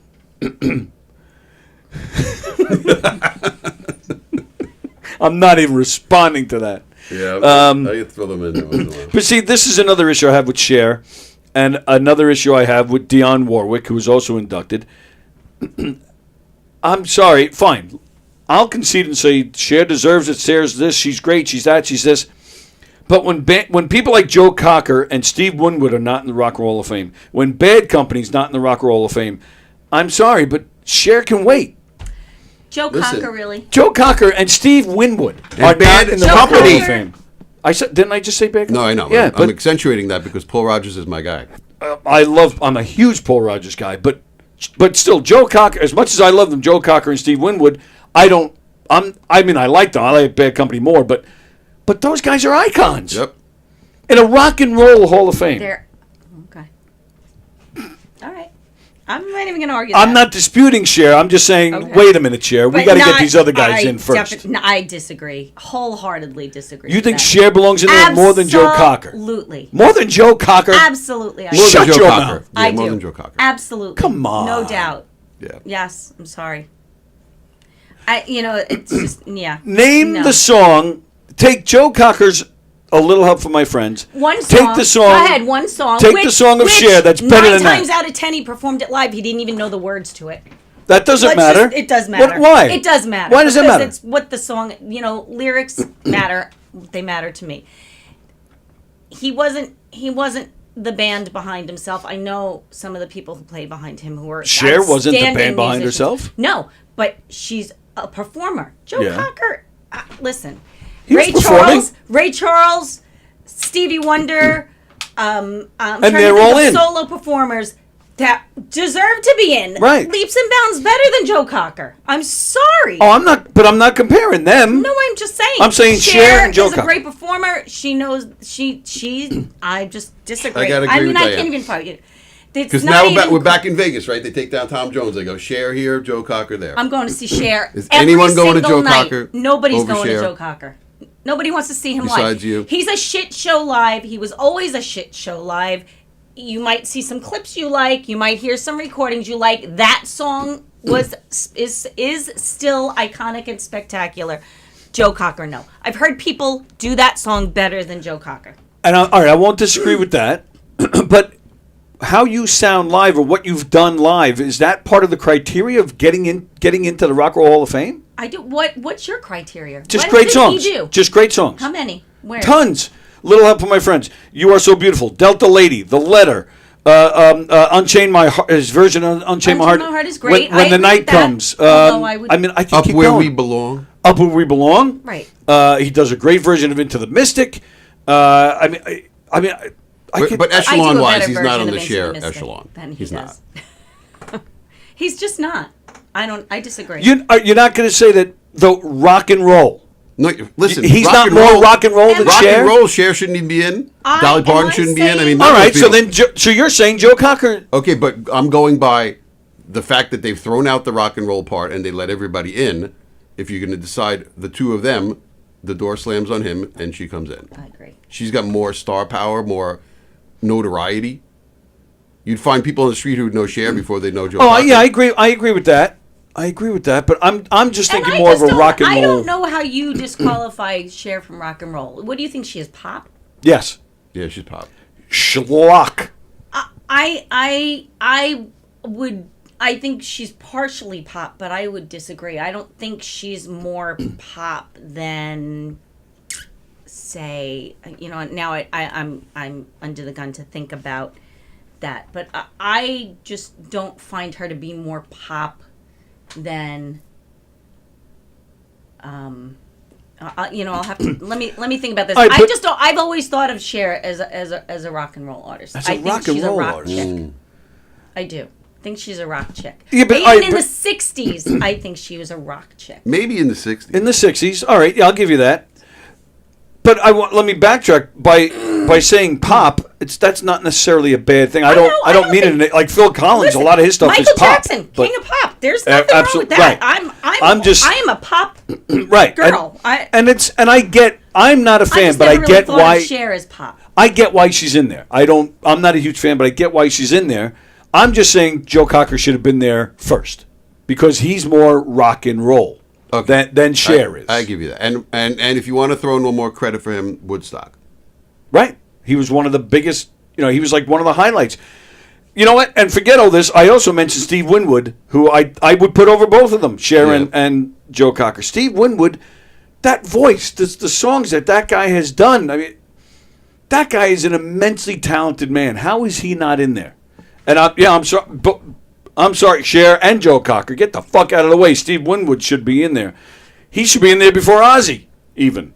I'm not even responding to that. Yeah, I throw them in there once in a while. But see, this is another issue I have with Cher, and another issue I have with Dionne Warwick, who was also inducted. I'm sorry, fine. I'll concede and say Cher deserves it. Cher's this, she's great, she's that, she's this. But when people like Joe Cocker and Steve Winwood are not in the Rock and Roll Hall of Fame, when Bad Company's not in the Rock and Roll Hall of Fame, I'm sorry, but Cher can wait. Joe Listen. Cocker, really? Joe Cocker and Steve Winwood And are Bad not in the Joe Rock and Roll Hall of Cocker. Fame. Didn't I just say Bad Company? No, I know. Yeah, I'm accentuating that because Paul Rogers is my guy. I'm a huge Paul Rogers guy, but still, Joe Cocker, as much as I love them, Joe Cocker and Steve Winwood, I like them. I like Bad Company more, but those guys are icons. Yep. In a Rock and Roll Hall of Fame. They're okay. All right. I'm not even going to argue. I'm that. not disputing Cher. I'm just saying, Okay. wait a minute, Cher. We But got to get not- these other guys in first. I disagree. Wholeheartedly disagree. You with think that. Cher belongs in there more than Joe Cocker? Absolutely. More than Joe Cocker? Absolutely. I More Shut than Joe your Cocker. mouth. Yeah, I more do. than Joe Cocker. Absolutely. Come on. No doubt. Yeah. Yes. I'm sorry. It's just, yeah. Name No. the song. Take Joe Cocker's A Little Help from My Friends. One song. Take the song. Go ahead, one song. Take the song of Cher that's better than that. 9 times out of 10 he performed it live. He didn't even know the words to it. That doesn't matter. It does matter. Why? It does matter. Why does it Because matter? It's what the song, lyrics matter. They matter to me. He wasn't the band behind himself. I know some of the people who played behind him who were Cher wasn't the outstanding band behind musicians. herself? No, but she's a performer. Joe Yeah. Cocker, listen. He was performing. Ray Charles, Stevie Wonder, And they're all in. solo performers that deserve to be in. Right. Leaps and bounds better than Joe Cocker. I'm sorry. Oh, I'm not comparing them. No, I'm just saying. I'm saying Cher and Joe is a Cocker. great performer. She knows she. I just disagree. I gotta agree with I Diane. can't even fight you. Because now we're back in Vegas, right? They take down Tom Jones. They go, Cher here, Joe Cocker there. I'm going to see Cher. Is every anyone going to single Joe night. Cocker Nobody's over going Cher? to Joe Cocker. Nobody wants to see him Besides live. you. He's a shit show live. He was always a shit show live. You might see some clips you like. You might hear some recordings you like. That song is still iconic and spectacular. Joe Cocker, no. I've heard people do that song better than Joe Cocker. And all right, I won't disagree with that. But how you sound live or what you've done live, is that part of the criteria of getting into the Rock and Roll Hall of Fame? I do. What's your criteria? Just What great did songs. he do? Just great songs. How many? Where? Tons. Little Help from My Friends. You Are So Beautiful. Delta Lady. The Letter. Unchain My Heart. His version of Unchain My Heart. My Heart is great. When the agree Night with that. Comes. Although I would. I mean, I can Up keep Where going. We Belong. Up Where We Belong. Right. He does a great version of Into the Mystic. I could, But I do a echelon-wise, better he's not version on of the Into share the Mystic echelon. than he He's does. not. He's just not. I disagree. you're not going to say that the rock and roll. No, listen. He's rock not and more roll- rock and roll than Rock Cher. and roll, Cher shouldn't even be in. Dolly Parton shouldn't be in. I mean, all none of right. those So people- then, so you're saying Joe Cocker? Okay, but I'm going by the fact that they've thrown out the rock and roll part and they let everybody in. If you're going to decide the two of them, the door slams on him and she comes in. I agree. She's got more star power, more notoriety. You'd find people on the street who would know Cher before they know Joe. Oh Cocker. yeah, I agree. I agree with that. But I'm just thinking I more just of a don't- rock and I roll. don't know how you disqualify Cher from rock and roll. What do you think she is? Pop? Yes. Yeah, she's pop. Schlock. I would. I think she's partially pop, but I would disagree. I don't think she's more pop than, say, now I'm under the gun to think about that, but I just don't find her to be more pop than. I'll have to let me think about this. All right, but- I've always thought of Cher as a rock and roll artist. As a I think rock and she's roll a rock artist. chick. I do. Think she's a rock chick. Yeah, but- Even all right, in but- the '60s, I think she was a rock chick. Maybe in the 60s. In the 60s. All right, yeah, I'll give you that. But let me backtrack by saying pop. That's not necessarily a bad thing. I don't mean it in like Phil Collins. Listen, a lot of his stuff Michael is pop. Jackson, but- king of pop. There's nothing wrong with absolutely, that. right. I am a pop right girl. I'm not a fan, just but I never really get thought why of Cher as pop. I get why she's in there. I'm not a huge fan, but I get why she's in there. I'm just saying Joe Cocker should have been there first because he's more rock and roll than Cher is. I give you that. And if you want to throw in one more credit for him, Woodstock. Right. He was one of the biggest, he was like one of the highlights. You know what? And forget all this. I also mentioned Steve Winwood, who I would put over both of them, Cher and Joe Cocker. Steve Winwood, that voice, the songs that guy has done. I mean, that guy is an immensely talented man. How is he not in there? And I'm sorry. I'm sorry, Cher and Joe Cocker. Get the fuck out of the way. Steve Winwood should be in there. He should be in there before Ozzy, even.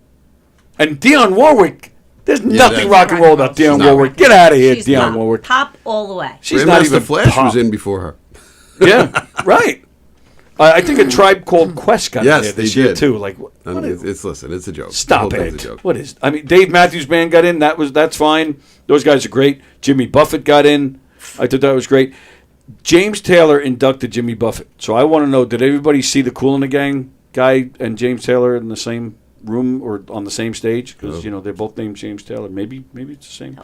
And Dionne Warwick. There's nothing rock and roll about Dionne Warwick. Get out of here, She's Dionne pop. Warwick. Pop all the way. She's not even the Flash pop. was in before her. Yeah, right. I think a Tribe Called Quest got in there Yes, this they year did. too. Like, I mean, it's a joke. The stop whole thing's it. a joke. What is? I mean, Dave Matthews Band got in. That's fine. Those guys are great. Jimmy Buffett got in. I thought that was great. James Taylor inducted Jimmy Buffett. So I want to know: did everybody see the Kool and the Gang guy and James Taylor in the same room or on the same stage? Because they're both named James Taylor. Maybe it's the same.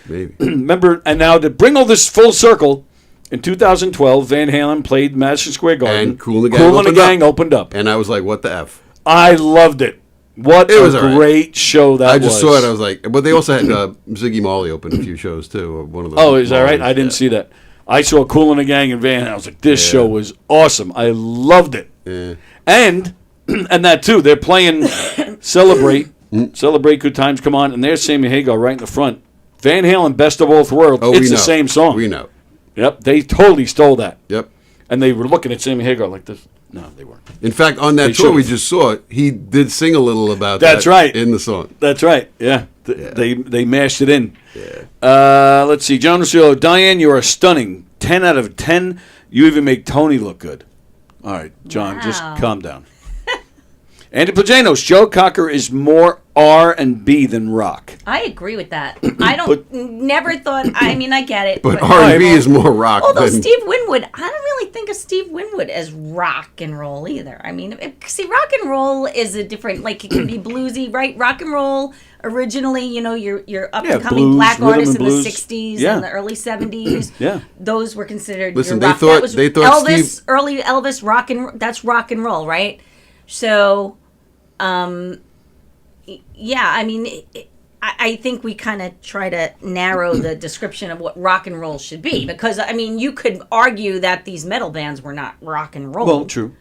Maybe. Remember, and now to bring all this full circle, in 2012, Van Halen played Madison Square Garden. And Kool and the Gang opened up. And I was like, what the F? I loved it. What It was a all right. great show that was. I just saw it. I was like, but they also had Ziggy Marley open a few shows too. One of those. Oh, is that right? Marleys, I didn't see that. I saw Kool and the Gang and Van Halen. I was like, this show was awesome. I loved it. Yeah. And that too, they're playing Celebrate. Celebrate Good Times Come On. And there's Sammy Hagar right in the front. Van Halen, Best of Both Worlds. Oh, it's we the know. same song. We know. Yep, they totally stole that. Yep. And they were looking at Sammy Hagar like this. No, they weren't. In fact, on that They tour we should've. just saw, he did sing a little about That's that right. in the song. That's right. Yeah. They mashed it in. Let's see. John Rosillo, Diane, you are stunning. 10 out of 10. You even make Tony look good. All right, John, just Wow. calm down. Andy Plajanos, Joe Cocker is more R&B than rock. I agree with that. I don't. Never thought. I mean, I get it. But R&B is more rock Although than... Steve Winwood, I don't really think of Steve Winwood as rock and roll either. I mean, see, rock and roll is a different. Like, it can be bluesy, right? Rock and roll originally, your up and coming blues, black rhythm artists and in the blues. '60s Yeah. and the early '70s. Yeah. Those were considered. Listen, your they rock. thought- That was they thought Elvis, Steve- early Elvis rock and that's rock and roll, right? So, yeah, I mean, I think we kind of try to narrow the description of what rock and roll should be, because I mean, you could argue that these metal bands were not rock and roll. Well, true.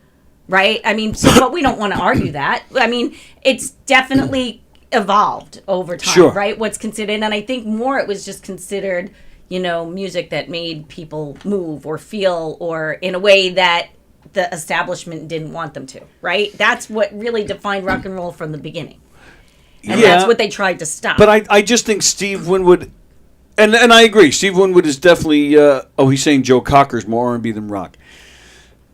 Right? I mean, but we don't want to argue that. I mean, it's definitely evolved over time, Sure. right? What's considered, and I think more it was just considered, music that made people move or feel or in a way that the establishment didn't want them to, right? That's what really defined rock and roll from the beginning. And that's what they tried to stop. But I just think Steve Winwood, and I agree, Steve Winwood is definitely, he's saying Joe Cocker's more R&B than rock.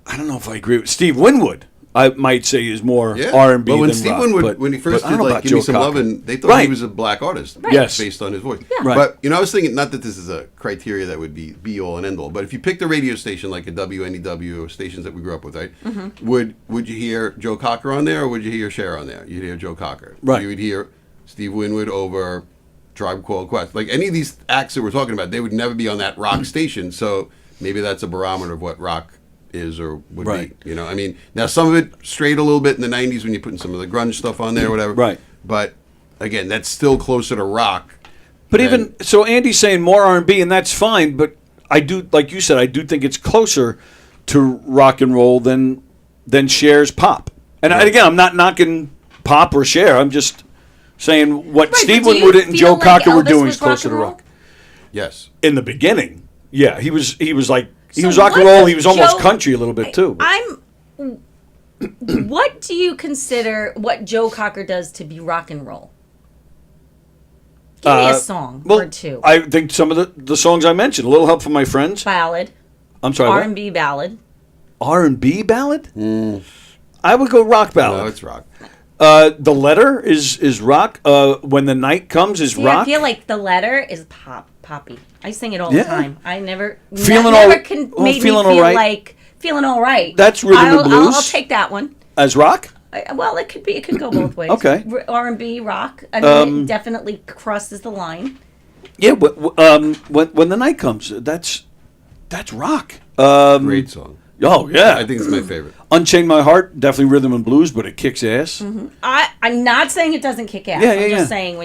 I don't know if I agree with Steve Winwood. I might say is more R&B Well, when than Steve rock. Winwood, when he first I don't know did about Give Me Joe Some Cocker. Lovin', they thought he was a black artist. Yes. Based on his voice. Yeah. Right. But, I was thinking, not that this is a criteria that would be all and end all, but if you picked a radio station like a WNEW or stations that we grew up with, right, would you hear Joe Cocker on there or would you hear Cher on there? You'd hear Joe Cocker. Right. You would hear Steve Winwood over Tribe Called Quest. Like any of these acts that we're talking about, they would never be on that rock station, so maybe that's a barometer of what rock is or would be. I mean, now some of it strayed a little bit in the 90s when you're putting some of the grunge stuff on there or whatever. Right. But again, that's still closer to rock. But even so, Andy's saying more R&B, and that's fine. But I do, like you said, I do think it's closer to rock and roll than Cher's pop. And again, I'm not knocking pop or Cher. I'm just saying what Steve Winwood and Joe Cocker were doing is closer to rock. Yes. In the beginning, yeah, he was like he was rock and roll. He was almost country a little bit too. What do you consider what Joe Cocker does to be rock and roll? Give me a song or two. I think some of the songs I mentioned, A Little Help from My Friends. Ballad. I'm sorry, what? R&B ballad. R&B ballad? I would go rock ballad. No, it's rock. The Letter is rock. When the Night Comes is rock. I feel like The Letter is poppy. I sing it all the time. I never Feeling never all- can well, made me Feeling feel All Right. like Feeling All Right. That's rhythm and blues. I'll take that one. As rock? Well, it could go both ways. Okay. R&B, rock. I mean, it definitely crosses the line. Yeah, when the Night Comes, that's rock. Great song. Oh yeah, I think it's my favorite. Unchain My Heart, definitely rhythm and blues, but it kicks ass. I'm not saying it doesn't kick ass. Yeah, I'm just saying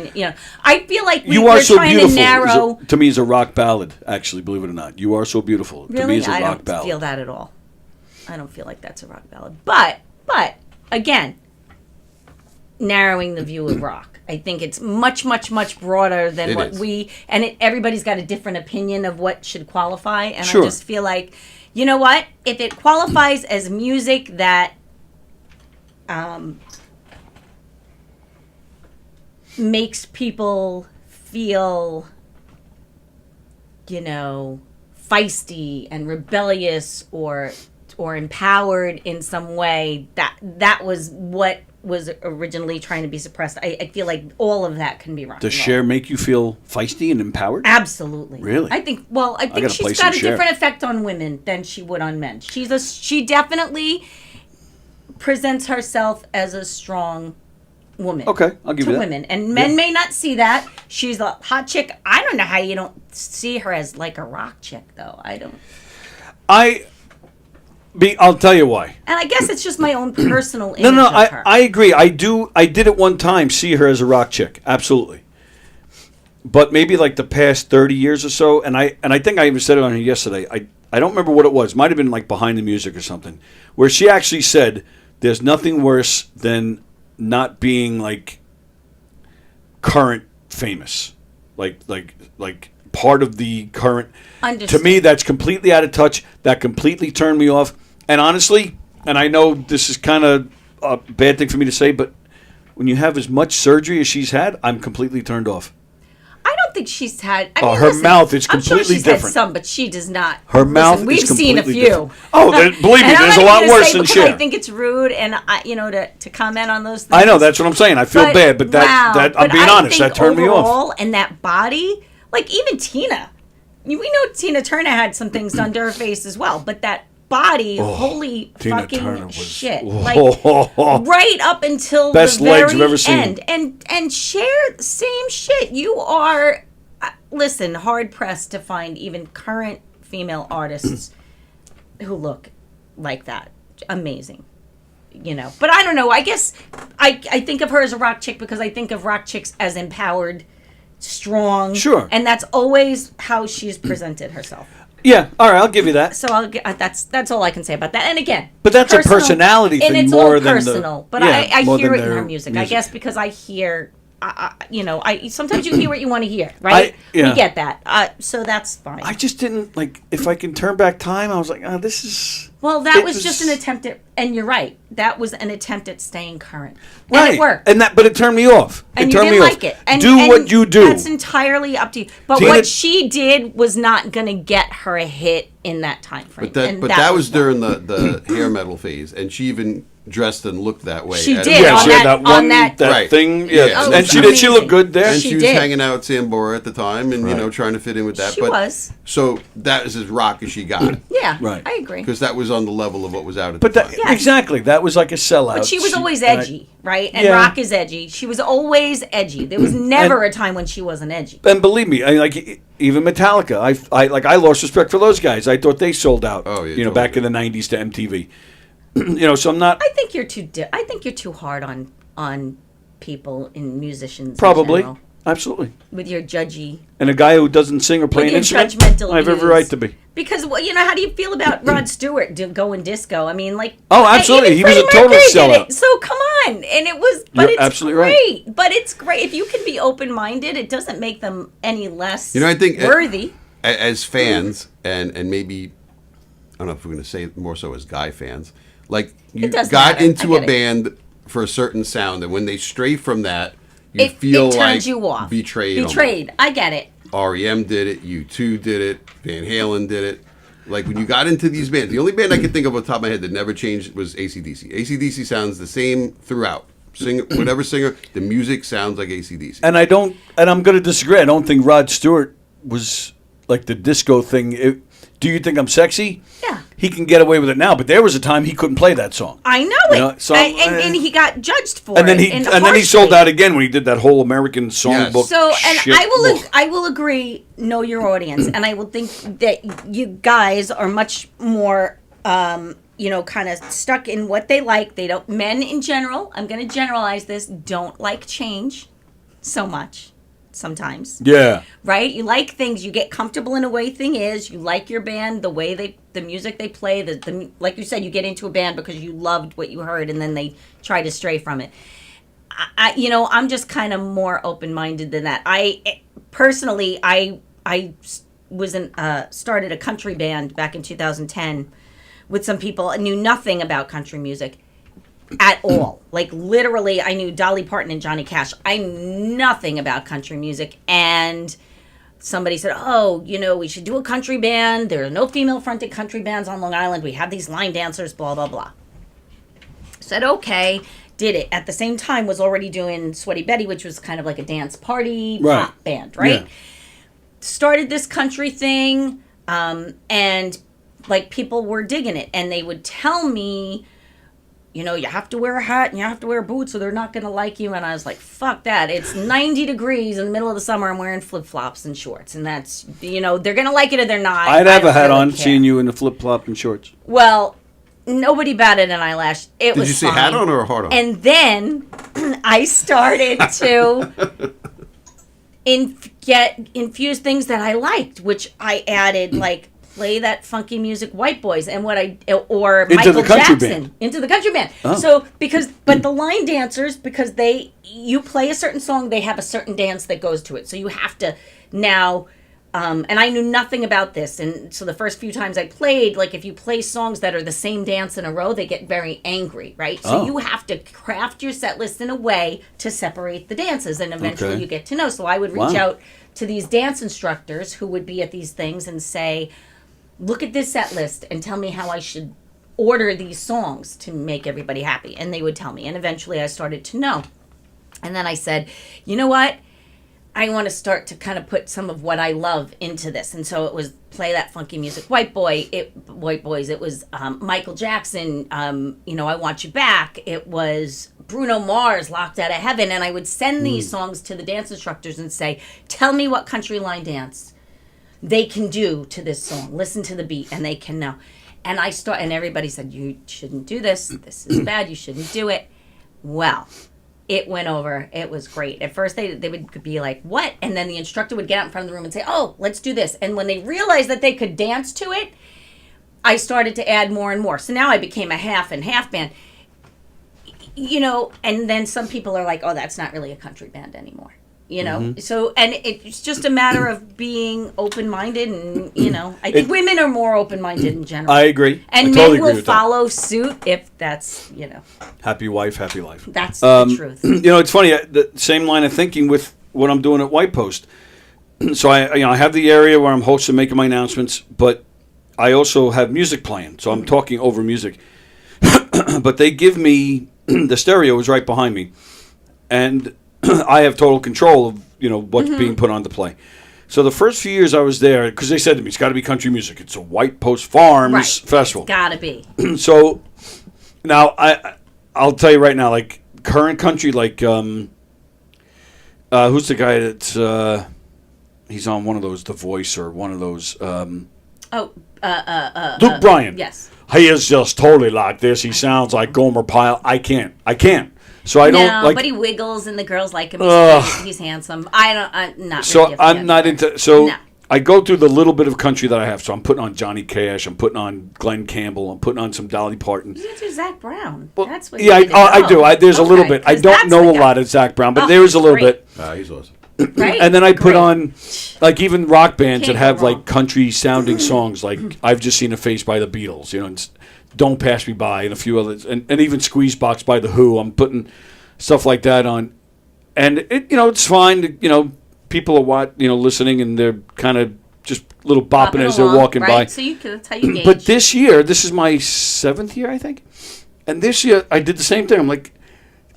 I feel like You we're Are So trying Beautiful. to narrow. To me, is a rock ballad. Actually, believe it or not, You Are So Beautiful. To me, Really, is a I rock don't ballad. feel that at all. I don't feel like that's a rock ballad. But again, narrowing the view of rock. I think it's much, much, much broader than It what is. everybody's got a different opinion of what should qualify. And Sure. I just feel like, you know what? If it qualifies as music that makes people feel, feisty and rebellious or empowered in some way, that was what was originally trying to be suppressed. I feel like all of that can be rock Does and roll. Cher make you feel feisty and empowered? Absolutely. Really? I think gotta play she's some got a Cher. different effect on women than she would on men. She definitely presents herself as a strong woman. Okay, I'll give to you that. women. And men may not see that. She's a hot chick. I don't know how you don't see her as like a rock chick though. I'll tell you why. And I guess it's just my own personal image No, of her. I agree. I did at one time see her as a rock chick. Absolutely. But maybe like the past 30 years or so, and I think I even said it on here yesterday. I don't remember what it was. It might have been like Behind the Music or something, where she actually said, "There's nothing worse than not being like current famous, like part of the current." Understood. To me, that's completely out of touch. That completely turned me off. And honestly, and I know this is kind of a bad thing for me to say, but when you have as much surgery as she's had, I'm completely turned off. I don't think she's had. Her mouth is completely I'm sure she's different. Had some, but she does not. Her mouth We've is seen a completely few. different. Oh, believe me, And I'm there's not a lot even gonna worse say than because Cher. I think it's rude, and to comment on those things. I know, that's what I'm saying. I feel bad, but that I'm But being I honest. think That turned me off. overall, and that body, like even Tina, we know Tina Turner had some things done to her face as well, but that body, holy Tina fucking Turner was- shit, Oh. like right up until Best the legs very I've ever seen. end, and Cher, same shit. You are, listen, hard pressed to find even current female artists who look like that. Amazing. you know. But I don't know. I guess I think of her as a rock chick because I think of rock chicks as empowered, strong. Sure. And that's always how she's presented herself. Yeah, all right, I'll give you that. So that's all I can say about that. And again, but that's a personality thing and it's more all than personal. But yeah, I more hear than it in their her music. I guess because I hear, sometimes you hear what you want to hear, right? Yeah. We get that. So that's fine. I just didn't like. If I can turn back time, I was like, oh, this is. Well, that was just an attempt at, and you're right. That was an attempt at staying current, and Right, it worked. but it turned me off. And it you turned didn't me like off. it. And, do and what you do. That's entirely up to you. But Tina- what she did was not going to get her a hit in that time frame. But that was during the hair metal phase, and she even dressed and looked that way. She at- did. Yeah, on she had that- that on one that- Right. thing. Yeah, Yeah. and she did. She looked good there. And She she was did. hanging out at Sambora at the time, and trying to fit in with that. She but was. So that is as rock as she got, Yeah, Right. I agree. because that was on the level of what was out at But the that, time. Yes. exactly, that was like a sellout. But she was always and I- edgy, right? And Yeah. rock is edgy. She was always edgy. There was never a time when she wasn't edgy. And believe me, I like even Metallica. I lost respect for those guys. I thought they sold out. Oh, yeah, back totally. in the '90s to MTV. So I'm not I think you're too hard on people and musicians. in probably general, absolutely. with your judgy. And a guy who doesn't sing or play an your instrument, judgmental I have every views. right to be. Because how do you feel about Rod Stewart going disco? I mean, like Oh, absolutely. even He was a Freddie total Mercury did sellout. it. So come on, and it was. But You're it's absolutely right. great. But it's great if you can be open minded. It doesn't make them any less. I think worthy. as fans, and maybe I don't know if we're going to say it more so as guy fans, like you It doesn't got matter. into I a get it. band for a certain sound, and when they stray from that, you It feel turns like you off. betrayed. almost. Betrayed. I get it. REM did it, U2 did it, Van Halen did it. Like when you got into these bands, the only band I could think of off the top of my head that never changed was AC/DC. AC/DC sounds the same throughout. Whatever singer, the music sounds like AC/DC. And I'm going to disagree. I don't think Rod Stewart was like the disco thing. Do you think I'm sexy? Yeah. He can get away with it now, but there was a time he couldn't play that song. I know You it. know, so and he got judged for And then it. he sold out again when he did that whole American songbook. So, and shit. I will agree. Know your audience, and I will think that you guys are much more, kind of stuck in what they like. They don't. Men in general. I'm going to generalize this. Don't like change so much. Sometimes. Yeah. Right? You like things. You get comfortable in a way thing is. You like your band, the way the music they play. The like you said, you get into a band because you loved what you heard, and then they try to stray from it. I'm just kind of more open-minded than that. I personally, I was started a country band back in 2010 with some people. I knew nothing about country music at all. Like literally, I knew Dolly Parton and Johnny Cash. I knew nothing about country music, and somebody said, "Oh, we should do a country band. There are no female-fronted country bands on Long Island. We have these line dancers, blah blah blah." Said okay. Did it. At the same time, was already doing Sweaty Betty, which was kind of like a dance party pop band, right? Yeah. Started this country thing, and like people were digging it, and they would tell me, you have to wear a hat and you have to wear boots or they're not going to like you. And I was like, fuck that. It's 90 degrees in the middle of the summer. I'm wearing flip-flops and shorts. And that's, they're going to like it or they're not. I'd have a hat really on care. seeing you in the flip-flop and shorts. Well, nobody batted an eyelash. It was Did you say fine. hat on or heart on? And then I started to infuse things that I liked, which I added, like, play that funky music, White Boys, and or Into Michael the country Jackson band. into the country band. Oh. So but the line dancers, because you play a certain song, they have a certain dance that goes to it. So you have to now. And I knew nothing about this, and so the first few times I played, like if you play songs that are the same dance in a row, they get very angry, right? So you have to craft your set list in a way to separate the dances, and eventually you get to know. So I would reach out to these dance instructors who would be at these things and say, look at this set list and tell me how I should order these songs to make everybody happy. And they would tell me. And eventually I started to know. And then I said, you know what? I want to start to kind of put some of what I love into this. And so it was play that funky music, White Boys. It was Michael Jackson, I Want You Back. It was Bruno Mars, Locked Out of Heaven. And I would send these songs to the dance instructors and say, tell me what country line dance they can do to this song. Listen to the beat and they can know. And and everybody said, you shouldn't do this. This is bad. You shouldn't do it. Well, it went over. It was great. At first, they would be like, what? And then the instructor would get out in front of the room and say, oh, let's do this. And when they realized that they could dance to it, I started to add more and more. So now I became a half and half band. And then some people are like, oh, that's not really a country band anymore. So, and it's just a matter of being open-minded, and I think women are more open-minded in general. I agree. And I men totally agree will with that. follow suit if that's Happy wife, happy life. That's the truth. It's funny. The same line of thinking with what I'm doing at White Post. So I have the area where I'm hosting, making my announcements, but I also have music playing. So I'm talking over music. But they give me the stereo is right behind me, and I have total control of what's being put on the play. So the first few years I was there, because they said to me, it's got to be country music. It's a White Post Farms festival. It's got to be. So now I'll tell you right now, like current country, like who's the guy that's he's on one of those The Voice or one of those Luke Bryan. Yes. He is just totally like this. He sounds like Gomer Pyle. I can't. So I don't like. But he wiggles, and the girls like him. He's handsome. I'm not. So really a I'm fan not of it. into. So No. I go through the little bit of country that I have. So I'm putting on Johnny Cash. I'm putting on Glenn Campbell. I'm putting on some Dolly Parton. You do Zach Brown. Well, That's what. Yeah, you need to I do. go. There's a little Okay, bit. I 'cause don't that's know the a guy. lot of Zach Brown, but Oh, there is a little great. bit. He's awesome. Right? And then I put Great. on, like, even rock bands Can't that have go wrong. like country sounding songs. Like I've just seen a face by the Beatles. And Don't Pass Me By, and a few others, and even Squeezebox by the Who. I'm putting stuff like that on, and it's fine. People are listening, and they're kind of just little bopping as they're along, walking right? by. So that's how you gauge. But this year, this is my 7th year, I think, and this year I did the same thing. I'm like,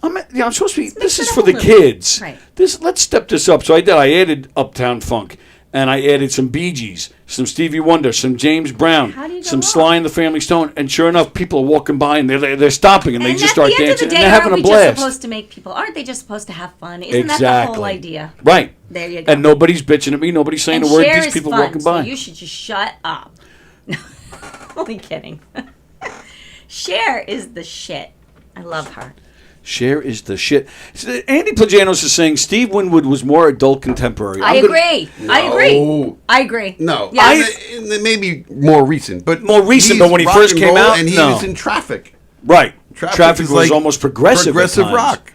I'm supposed to be. This is for the kids. Right. Let's step this up. So I did. I added Uptown Funk, and I added some Bee Gees, some Stevie Wonder, some James Brown, How do you go some wrong? Sly and the Family Stone, and sure enough, people are walking by and they're stopping and they just at start the end dancing of the and day, they're having aren't a we just blast. supposed to make people? Aren't they just supposed to have fun? Isn't Exactly. that the whole idea? Right. There you go. And nobody's bitching at me. Nobody's saying And a word. Cher These is people fun, walking by. So you should just shut up. Only kidding. Cher is the shit. I love her. Cher is the shit. So Andy Plajanos is saying Steve Winwood was more adult contemporary. I agree. I agree. No, Yes. maybe more recent, but More recent, he's but when he rock first and came roll, out, and he no. was in Traffic. Right. Traffic is was like almost progressive. at progressive times. rock.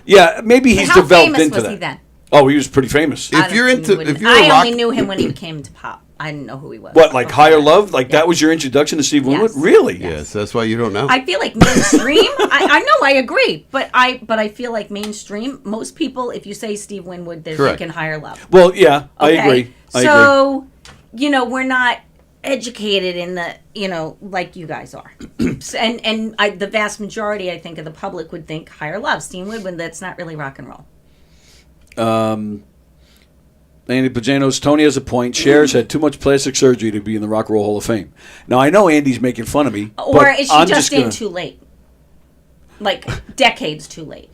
Yeah, maybe he's How developed famous into was that. he then? Oh, he was pretty famous. If you're I a only rock, knew him when he came to pop. I didn't know who he was. What, like before Higher that. Love? Like Yeah. that was your introduction to Steve Winwood? Yes. Really? yes, that's why you don't know. I feel like mainstream. I know, I agree, but I feel like mainstream. Most people, if you say Steve Winwood, they're Correct. thinking Higher Love. Well, yeah, I Okay? agree. I agree. So, we're not educated in the, like you guys are. and the vast majority, I think, of the public would think Higher Love, Steve Winwood. That's not really rock and roll. Andy Pajanos, Tony has a point. Cher's had too much plastic surgery to be in the Rock and Roll Hall of Fame. Now, I know Andy's making fun of me. Or but is she I'm just in gonna- too late? Like, decades too late.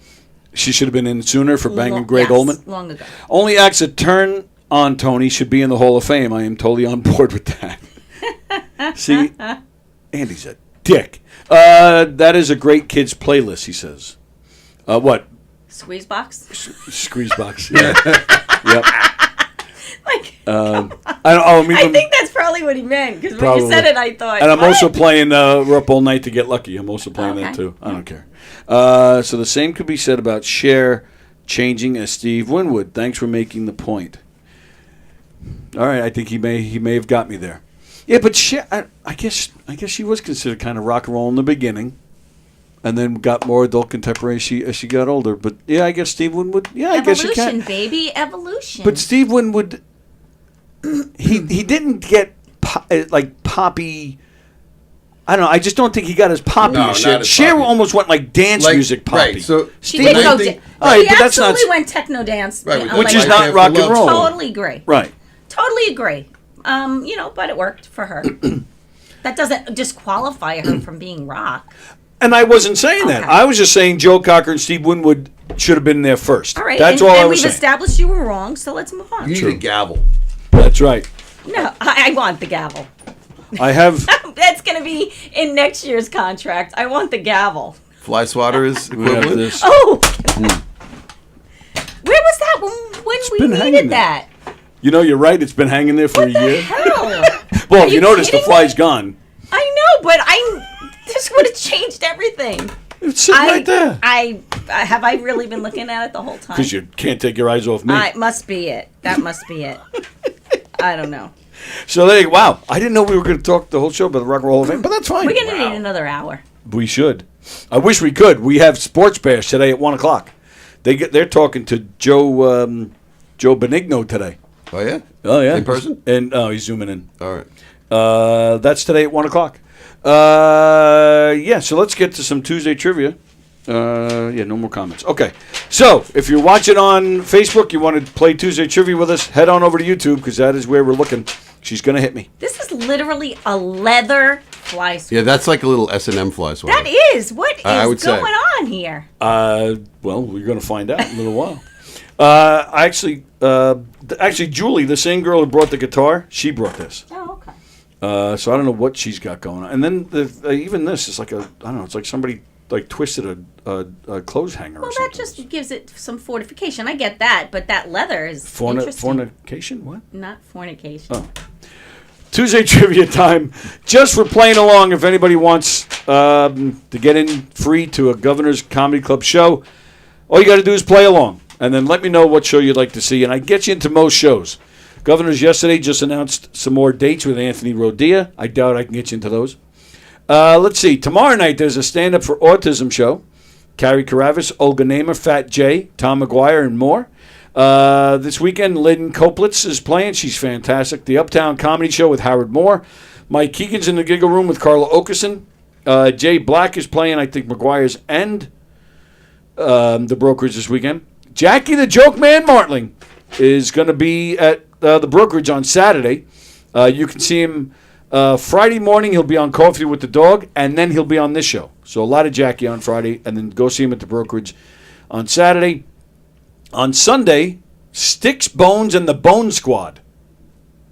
She should have been in sooner for banging Long- Greg yes, Olman. long ago. Only acts that turn on Tony should be in the Hall of Fame. I am totally on board with that. See, Andy's a dick. That is a great kids playlist, he says. What? Squeezebox? Squeezebox. Yeah. Yep. Like, I think that's probably what he meant, because when Probably. you said it, I thought, And I'm what? also playing We're Up All Night to Get Lucky. I'm also playing that Okay. too. I don't care. So the same could be said about Cher changing as Steve Winwood. Thanks for making the point. All right, I think he may have got me there. Yeah, but Cher, I guess she was considered kind of rock and roll in the beginning, and then got more adult contemporary as she got older. But yeah, I guess Steve Winwood. Yeah, I guess you can. Evolution, baby, evolution. But Steve Winwood, he didn't get like poppy. I don't know. I just don't think he got as poppy No, as Cher. not as Cher poppy. almost went like dance Like, music poppy. right, so- she Steve- did go. think- All right, She but that's not. absolutely went techno dance, Right, with Which like is that. not rock and roll. Totally agree. Right. Totally agree. But it worked for her. That doesn't disqualify her from being rock. And I wasn't saying that. Okay. I was just saying Joe Cocker and Steve Winwood should have been there first. All right, That's and, all I and was we've saying. established you were wrong, so let's move on. you need a gavel. That's right. No, I want the gavel. I have. Let's going to be in next year's contract. I want the gavel. Fly swatter is We have equivalent. this. Oh! Where was that when been we hanging needed there. that? You know, you're right. It's been hanging there for a year. Hell! Well, Are you you notice the kidding fly's gone. I know, but this would have changed everything. It's sitting right there. Have I really been looking at it the whole time? Because you can't take your eyes off me. It must be it. That must be it. I don't know. So there you go. Wow. I didn't know we were going to talk the whole show about the Rock and Roll Hall of Fame, but that's fine. We're going to need another hour. We should. I wish we could. We have Sports Bash today at 1 o'clock. They're talking to Joe Benigno today. Oh, yeah? Oh, yeah. In person? And he's zooming in. All right. That's today at 1 o'clock. So let's get to some Tuesday trivia. No more comments. Okay. So if you're watching on Facebook, you want to play Tuesday trivia with us, head on over to YouTube because that is where we're looking. She's going to hit me. This is literally a leather fly swatter. Yeah, that's like a little S&M fly swatter. That is. What is I would say. going on here? Well, we're going to find out in a little while. Actually, Julie, the same girl who brought the guitar, she brought this. Oh, okay. So I don't know what she's got going on. And then even this is like I don't know. It's like somebody like twisted a clothes hanger. Well, or that something. just gives it some fortification. I get that, but that leather is interesting. Fornication? What? Not fornication. Oh. Tuesday trivia time. Just for playing along, if anybody wants to get in free to a Governor's Comedy Club show, all you got to do is play along. And then let me know what show you'd like to see. And I get you into most shows. Governors yesterday just announced some more dates with Anthony Rodia. I doubt I can get you into those. Let's see. Tomorrow night there's a stand-up for autism show. Carrie Karavis, Olga Namer, Fat J, Tom McGuire, and more. This weekend, Lynn Koplitz is playing. She's fantastic. The Uptown Comedy Show with Howard Moore. Mike Keegan's in the Giggle Room with Carla Okerson. Jay Black is playing, I think, McGuire's and the Brokerage this weekend. Jackie the Joke Man Martling is going to be at the Brokerage on Saturday. You can see him Friday morning. He'll be on Coffee with the Dog, and then he'll be on this show. So a lot of Jackie on Friday, and then go see him at the Brokerage on Saturday. On Sunday, Sticks, Bones, and the Bone Squad.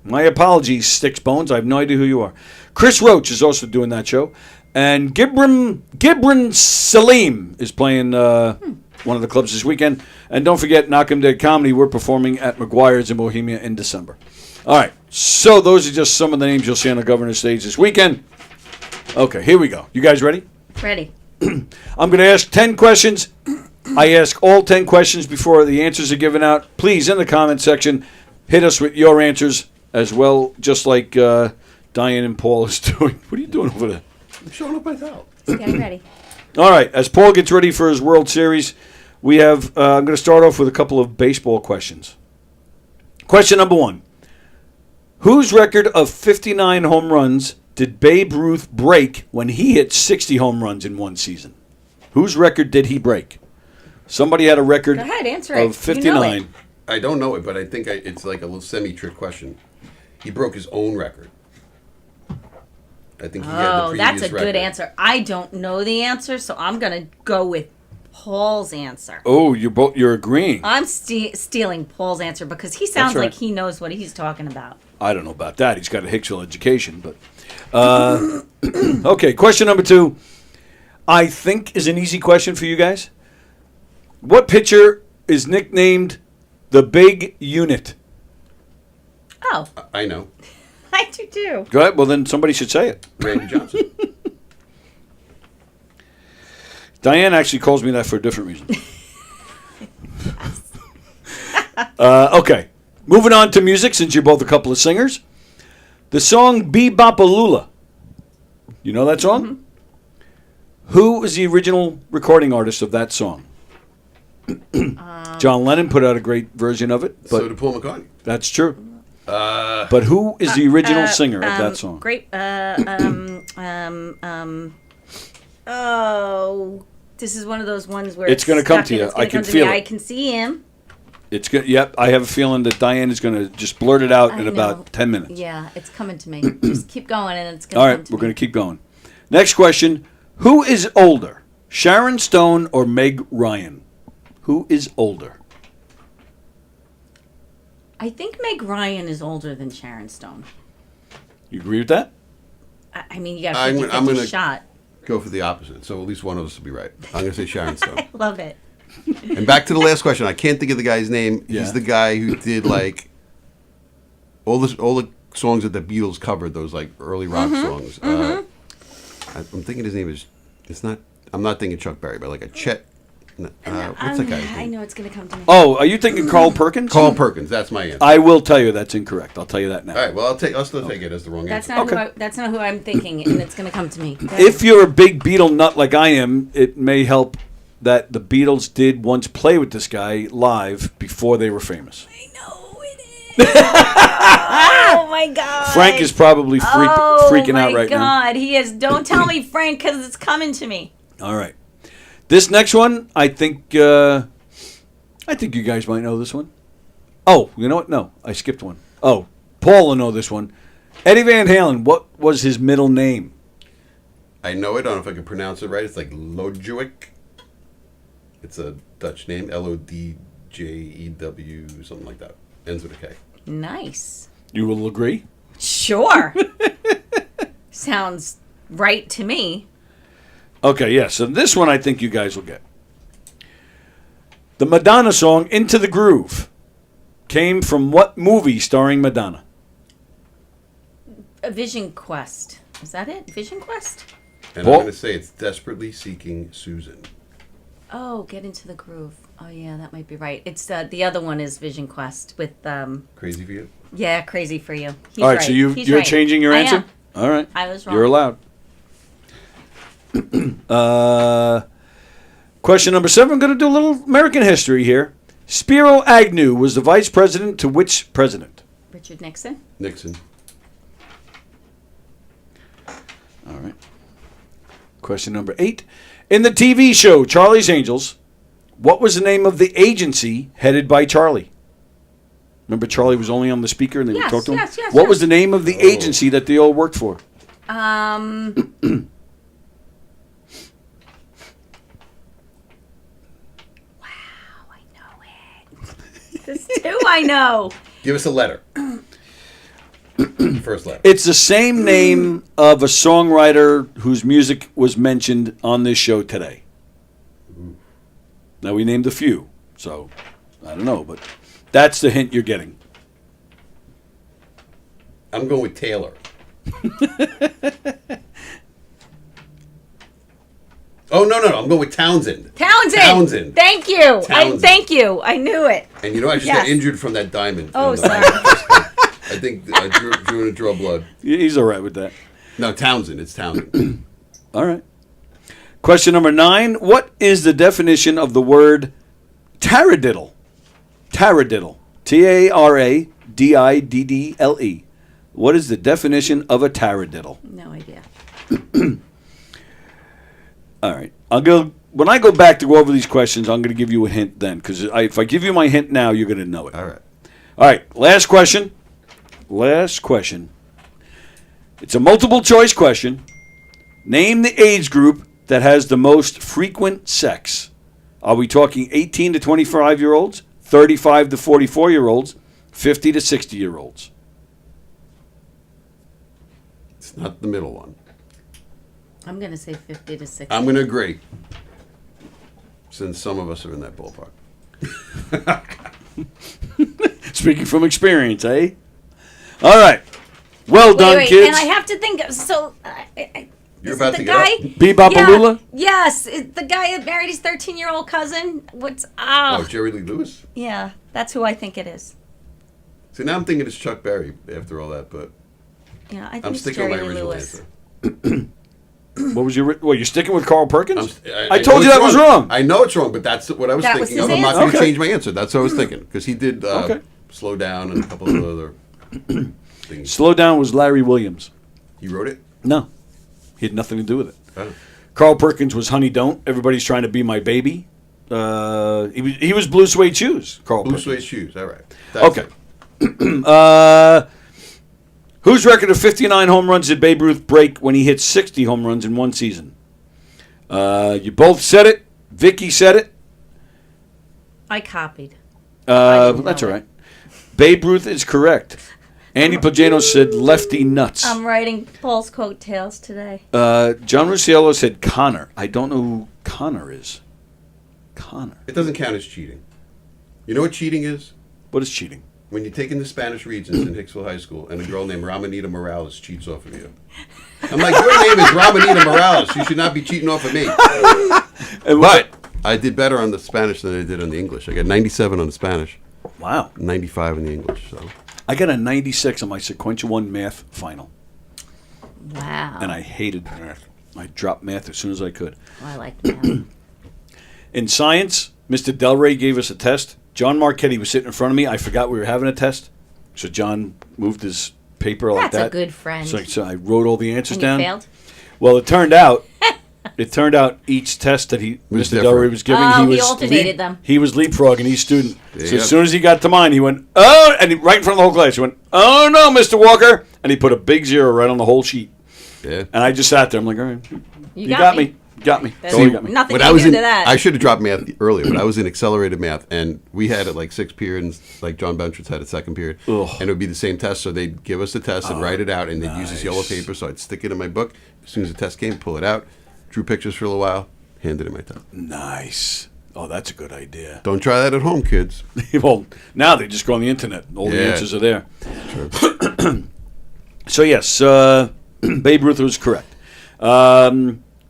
My apologies, Sticks, Bones. I have no idea who you are. Chris Roach is also doing that show. And Gibran Salim is playing one of the clubs this weekend. And don't forget, Knockem Dead Comedy. We're performing at McGuire's in Bohemia in December. All right, so those are just some of the names you'll see on the Governor's stage this weekend. Okay, here we go. You guys ready? Ready. I'm going to ask 10 questions. I ask all 10 questions before the answers are given out. Please, in the comment section, hit us with your answers as well, just like Diane and Paul is doing. What are you doing over there? I'm showing up myself. Getting ready. All right, as Paul gets ready for his World Series, we have. I'm going to start off with a couple of baseball questions. Question number 1. Whose record of 59 home runs did Babe Ruth break when he hit 60 home runs in one season? Whose record did he break? Somebody had a record Go ahead, answer it. of 59. You know it. I don't know it, but I think it's like a little semi-trick question. He broke his own record. I think he had the Oh, previous that's a record. good answer. I don't know the answer, so I'm going to go with Paul's answer. Oh, you're agreeing. I'm stealing Paul's answer because he sounds right. like he knows what he's talking about. I don't know about that. He's got a Hicksville education, but okay. Question number 2, I think, is an easy question for you guys. What pitcher is nicknamed the Big Unit? Oh, I know. I do too. Go ahead. Well, then somebody should say it. Randy Johnson. Diane actually calls me that for a different reason. Okay. Moving on to music, since you're both a couple of singers. The song Bebopalula. You know that song? Mm-hmm. Who is the original recording artist of that song? John Lennon put out a great version of it. But So did Paul McCartney. That's true. But who is the original singer of that song? Great. Oh, this is one of those ones where It's gonna come stuck to and you. it's gonna I can come to feel me. it. I can see him. It's good. Yep, I have a feeling that Diane is going to just blurt it out I in know. about 10 minutes. Yeah, it's coming to me. Just keep going, and it's gonna. All come right, to we're me. going to keep going. Next question. Who is older, Sharon Stone or Meg Ryan? Who is older? I think Meg Ryan is older than Sharon Stone. You agree with that? I mean, you got a I'm 50-50 gonna shot. go for the opposite. So at least one of us will be right. I'm going to say Sharon Stone. I love it. And back to the last question. I can't think of the guy's name. Yeah. He's the guy who did like all the songs that the Beatles covered. Those like early rock songs. I'm thinking his name is. It's not. I'm not thinking Chuck Berry, but like a Chet. What's that guy's I name? know it's going to come to me. Oh, are you thinking Carl Perkins? Carl Perkins. That's my answer. I will tell you that's incorrect. I'll tell you that now. All right. Well, I'll still take it as the wrong That's answer. not that's not who I'm thinking, and it's going to come to me. If you're a big Beatle nut like I am, it may help that the Beatles did once play with this guy live before they were famous. I know it is. Oh my God. Frank is probably freaking out right now. Oh my God, he is. Don't tell me, Frank, because it's coming to me. All right. This next one, I think you guys might know this one. Oh, you know what? No, I skipped one. Oh, Paul will know this one. Eddie Van Halen, what was his middle name? I know it. I don't know if I can pronounce it right. It's like Lodewijk. It's a Dutch name. Lodjew, something like that. Ends with a K. Nice. You will agree? Sure. Sounds right to me. Okay, yeah. So this one I think you guys will get. The Madonna song "Into the Groove" came from what movie starring Madonna? A Vision Quest. Is that it? Vision Quest? And Paul? I'm going to say it's Desperately Seeking Susan. Oh, Get Into the Groove. Oh, yeah, that might be right. It's the other one is Vision Quest with Crazy for You? Yeah, Crazy for You. He's All right, right. so you're He's right. changing your I answer? am. All right. I was wrong. You're allowed. Question number 7. I'm going to do a little American history here. Spiro Agnew was the vice president to which president? Richard Nixon. Nixon. All right. Question number 8. In the TV show Charlie's Angels, what was the name of the agency headed by Charlie? Remember Charlie was only on the speaker and they would talk to him? Yes. What was the name of the agency that they all worked for? Wow, I know it. There's 2 I know. Give us a letter. First letter. It's the same name of a songwriter whose music was mentioned on this show today. Now, we named a few, so I don't know, but that's the hint you're getting. I'm going with Taylor. Oh, no. I'm going with Townsend. Townsend. Thank you. Townsend. Thank you. I knew it. And you know, I just got injured from that diamond. Oh, sorry. I think I drew blood. He's all right with that. No, Townsend. It's Townsend. All right. Question number 9. What is the definition of the word taradiddle? Taradiddle. Taradiddle. What is the definition of a taradiddle? No idea. All right. When I go back to go over these questions, I'm going to give you a hint then. Because if I give you my hint now, you're going to know it. All right. All right. Last question. It's a multiple choice question. Name the age group that has the most frequent sex. Are we talking 18 to 25-year-olds, 35 to 44-year-olds, 50 to 60-year-olds? It's not the middle one. I'm going to say 50 to 60. I'm going to agree. Since some of us are in that ballpark. Speaking from experience, eh? All right. Well done, wait, kids. And I have to think. So, You're is about it to the get guy? up? Bebopalula? Yes, the guy that married his 13-year-old cousin. Oh, Jerry Lee Lewis? Yeah, that's who I think it is. See, now I'm thinking it's Chuck Berry after all that, but Yeah, I think I'm it's sticking Jerry with my Lee original Lewis. answer. What was your? Well, you're sticking with Carl Perkins? I know told you it's that was wrong. I know it's wrong, but that's what I was That was thinking. his I'm not going to answer. change my answer. That's what I was thinking because he did Slow Down and a couple of other things. Slow Down was Larry Williams. He wrote it? No, he had nothing to do with it. Oh. Carl Perkins was Honey Don't. Everybody's trying to be my baby. He was Blue Suede Shoes. Carl Blue Perkins. Suede Shoes. All right. That's Okay. it. Whose record of 59 home runs did Babe Ruth break when he hit 60 home runs in one season? You both said it. Vicky said it. I copied. That's all right. Babe Ruth is correct. Andy Pagano said lefty nuts. I'm writing Paul's coattails today. John Rusiello said Connor. I don't know who Connor is. Connor. It doesn't count as cheating. You know what cheating is? What is cheating? When you take in the Spanish Regents in Hicksville High School and a girl named Ramonita Morales cheats off of you. I'm like, your name is Ramonita Morales. You should not be cheating off of me. But I did better on the Spanish than I did on the English. I got 97 on the Spanish. Wow. 95 on the English. So I got a 96 on my sequential 1 math final. Wow. And I hated math. I dropped math as soon as I could. I like math. In science, Mr. Delray gave us a test. John Marchetti was sitting in front of me. I forgot we were having a test. So John moved his paper like that. That's a good friend. So I wrote all the answers And down. you failed? Well, it turned out each test that Mr. Delray was giving, he alternated them. He was leapfrogging each student. Yeah. So as soon as he got to mine, he went, oh, and right in front of the whole class, he went, oh no, Mr. Walker. And he put a big 0 right on the whole sheet. Yeah. And I just sat there. I'm like, all right, you got me. Got me. There's Totally got me. nothing When you I was do in, to that. I should have dropped math earlier, but I was in accelerated math, and we had it like 6 periods, like John Benchers had a second period, Ugh. and it would be the same test. So they'd give us the test and write it out, and they'd use this yellow paper, so I'd stick it in my book. As soon as the test came, pull it out, drew pictures for a little while, handed it my test. Nice. Oh, that's a good idea. Don't try that at home, kids. Well, now they just go on the internet. All the Yeah. answers are there. Sure. So, yes, Babe Ruth was correct.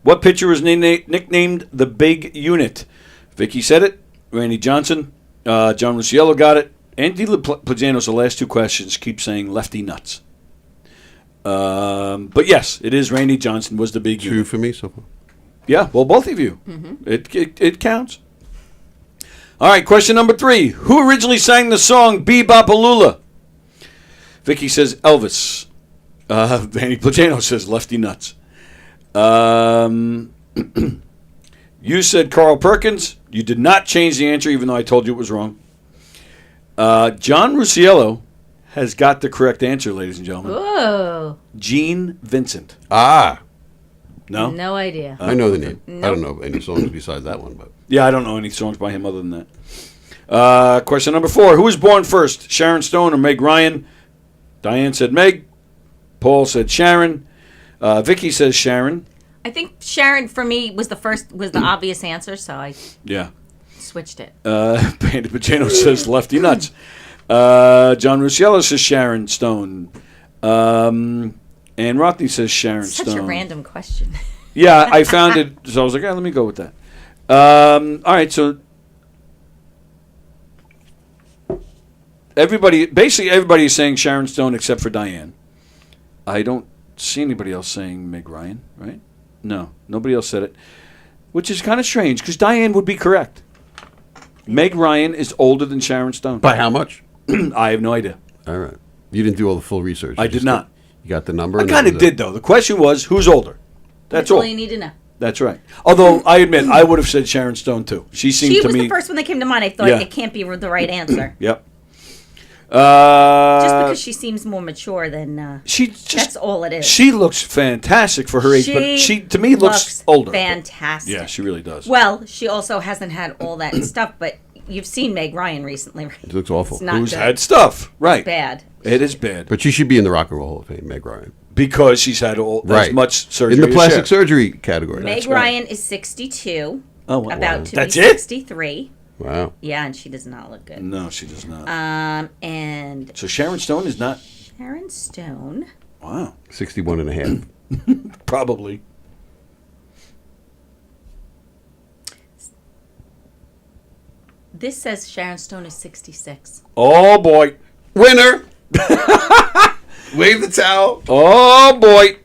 What pitcher was nicknamed the Big Unit? Vicky said it. Randy Johnson. John Rusiello got it. Andy Plagianos, the last 2 questions, keep saying lefty nuts. But, yes, it is Randy Johnson was the Big 2 Unit. for me so far. Yeah, well, both of you. It counts. All right, question number 3. Who originally sang the song Bebopalula? Vicky says Elvis. Andy Plagiano says Lefty Nuts. You said Carl Perkins. You did not change the answer, even though I told you it was wrong. John Rusiello has got the correct answer, ladies and gentlemen. Whoa. Gene Vincent. Ah. No? No idea. I know the name. Nope. I don't know any songs besides that one, but Yeah, I don't know any songs by him other than that. Question number 4. Who was born first, Sharon Stone or Meg Ryan? Diane said Meg. Paul said Sharon. Vicky says Sharon. I think Sharon, for me, was the obvious answer, so I Yeah. switched it. Andy Pagano says Lefty Nuts. John Rusiello says Sharon Stone. And Rothney says Sharon Such Stone. a random question. Yeah, I found it, so I was like, let me go with that. All right, so basically everybody is saying Sharon Stone except for Diane. I don't see anybody else saying Meg Ryan, right? No, nobody else said it, which is kind of strange because Diane would be correct. Meg Ryan is older than Sharon Stone. by how much? I have no idea. All right. You didn't do all the full research. I You did just not. You got the number. I and kind that of was it. did, though. The question was, who's older? That's all. you need to know. That's right. Although, I admit, I would have said Sharon Stone, too. She seemed She to was me... the first one that came to mind. I thought Yeah. it can't be the right answer. Yep. Just because she seems more mature than... that's all it is. She looks fantastic for her age, but she, to me, looks older. Fantastic. Yeah, she really does. Well, she also hasn't had all that stuff, but you've seen Meg Ryan recently. Right? It looks awful. It's not Who's good. had stuff, right. It's bad. It is bad. But she should be in the Rock and Roll Hall of Fame, Meg Ryan. Because she's had as much surgery in the as plastic Cher. surgery category. Meg Ryan is 62. Oh, wow. About to That's be it? 63. Wow. Yeah, and she does not look good. No, she does not. And So Sharon Stone is not... Sharon Stone. Wow. 61 and a half. Probably. This says Sharon Stone is 66. Oh, boy. Winner! Wave the towel. Oh, boy.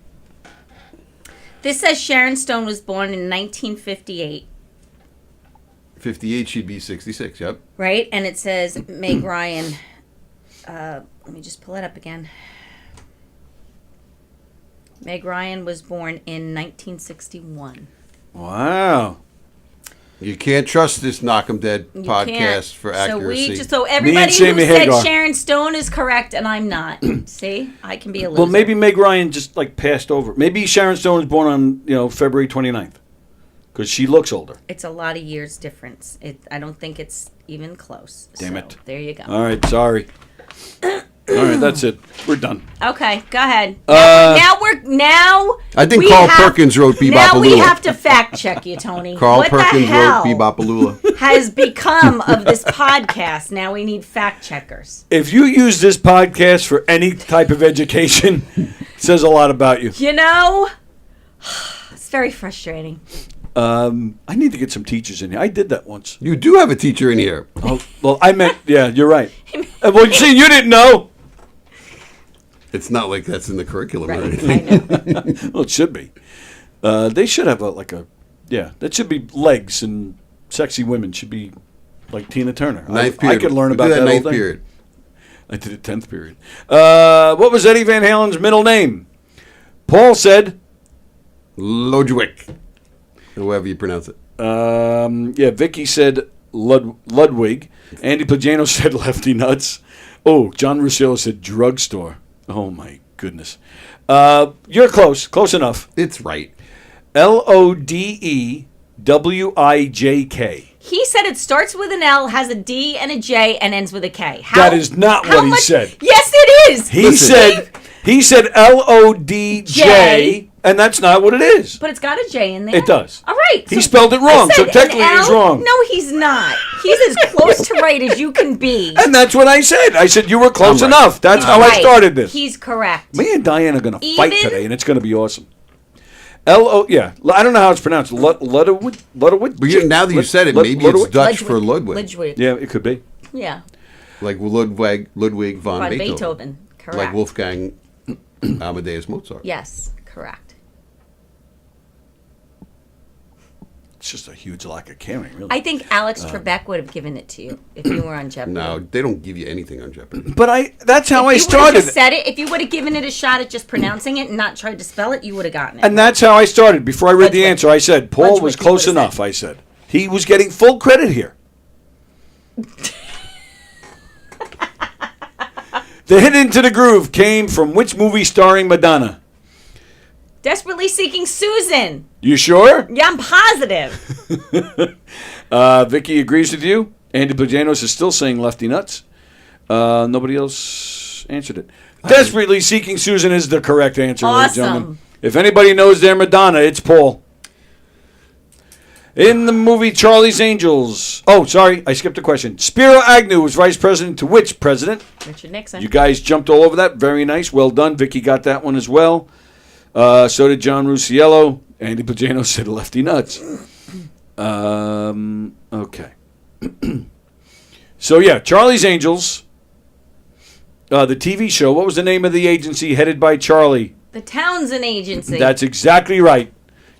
This says Sharon Stone was born in 1958. 58, she'd be 66, yep. Right? And it says Meg Ryan. Let me just pull it up again. Meg Ryan was born in 1961. Wow. You can't trust this Knockem Dead You podcast can't. for accuracy. So everybody who Sammy said Hagar. Sharon Stone is correct and I'm not. See? I can be a loser. Well, maybe Meg Ryan just passed over. Maybe Sharon Stone was born on February 29th because she looks older. It's a lot of years difference. I don't think it's even close. Damn So, it. There you go. All right, sorry. All right, that's it. We're done. Okay, go ahead. I think Carl Perkins wrote Bebopalula. Now we have to fact check you, Tony. Carl what Perkins the hell wrote Bebopalula. has become of this podcast? Now we need fact checkers. If you use this podcast for any type of education, it says a lot about you. You know, it's very frustrating. I need to get some teachers in here. I did that once. You do have a teacher in here. Oh, well, I meant, yeah, you're right. Well, see, you didn't know. It's not like that's in the curriculum or Right, anything. Well, it should be. They should have that should be legs, and sexy women should be like Tina Turner. Ninth I period. could learn We about did that all ninth day. period. I did it 10th period. What was Eddie Van Halen's middle name? Paul said Ludwig. However you pronounce it. Vicky said Ludwig. Andy Pagano said Lefty Nuts. Oh, John Russillo said drugstore. Oh, my goodness. You're close enough. It's right. Lodewijk. He said it starts with an L, has a D and a J, and ends with a K. That is not what he said. Yes, it is. He said LODJ, and that's not what it is. But it's got a J in there. It does. All right. He spelled it wrong, I so said technically an he's L. wrong. No, he's not. He's as close to right as you can be. And that's what I said. I said you were close enough. That's how I started this. He's correct. Me and Diane are going to fight today, and it's going to be awesome. I don't know how it's pronounced. Ludwig. But now that you said it, maybe it's Dutch for Ludwig. Ludwig. Yeah, it could be. Yeah. Like Ludwig von Beethoven. Correct. Like Wolfgang Amadeus Mozart. Yes, correct. It's just a huge lack of caring, really. I think Alex Trebek would have given it to you if you were on Jeopardy. No, they don't give you anything on Jeopardy. But that's how I If you would started. have just said it, if you would have given it a shot at just pronouncing it and not tried to spell it, you would have gotten it. And that's how I started. Before I read the answer, I said Paul Ludwig, was you close would've enough. I said he was getting full credit here. The hit Into the Groove came from which movie starring Madonna? Desperately Seeking Susan. You sure? Yeah, I'm positive. Vicky agrees with you. Andy Pajanos is still saying Lefty Nuts. Nobody else answered it. Desperately Seeking Susan is the correct answer, ladies and gentlemen. Awesome. If anybody knows their Madonna, it's Paul. In the movie Charlie's Angels. Oh, sorry, I skipped a question. Spiro Agnew was vice president to which president? Richard Nixon. You guys jumped all over that. Very nice. Well done. Vicky got that one as well. So did John Rusiello. Andy Pagano said Lefty Nuts. Okay. So, yeah, Charlie's Angels. The TV show. What was the name of the agency headed by Charlie? The Townsend Agency. That's exactly right.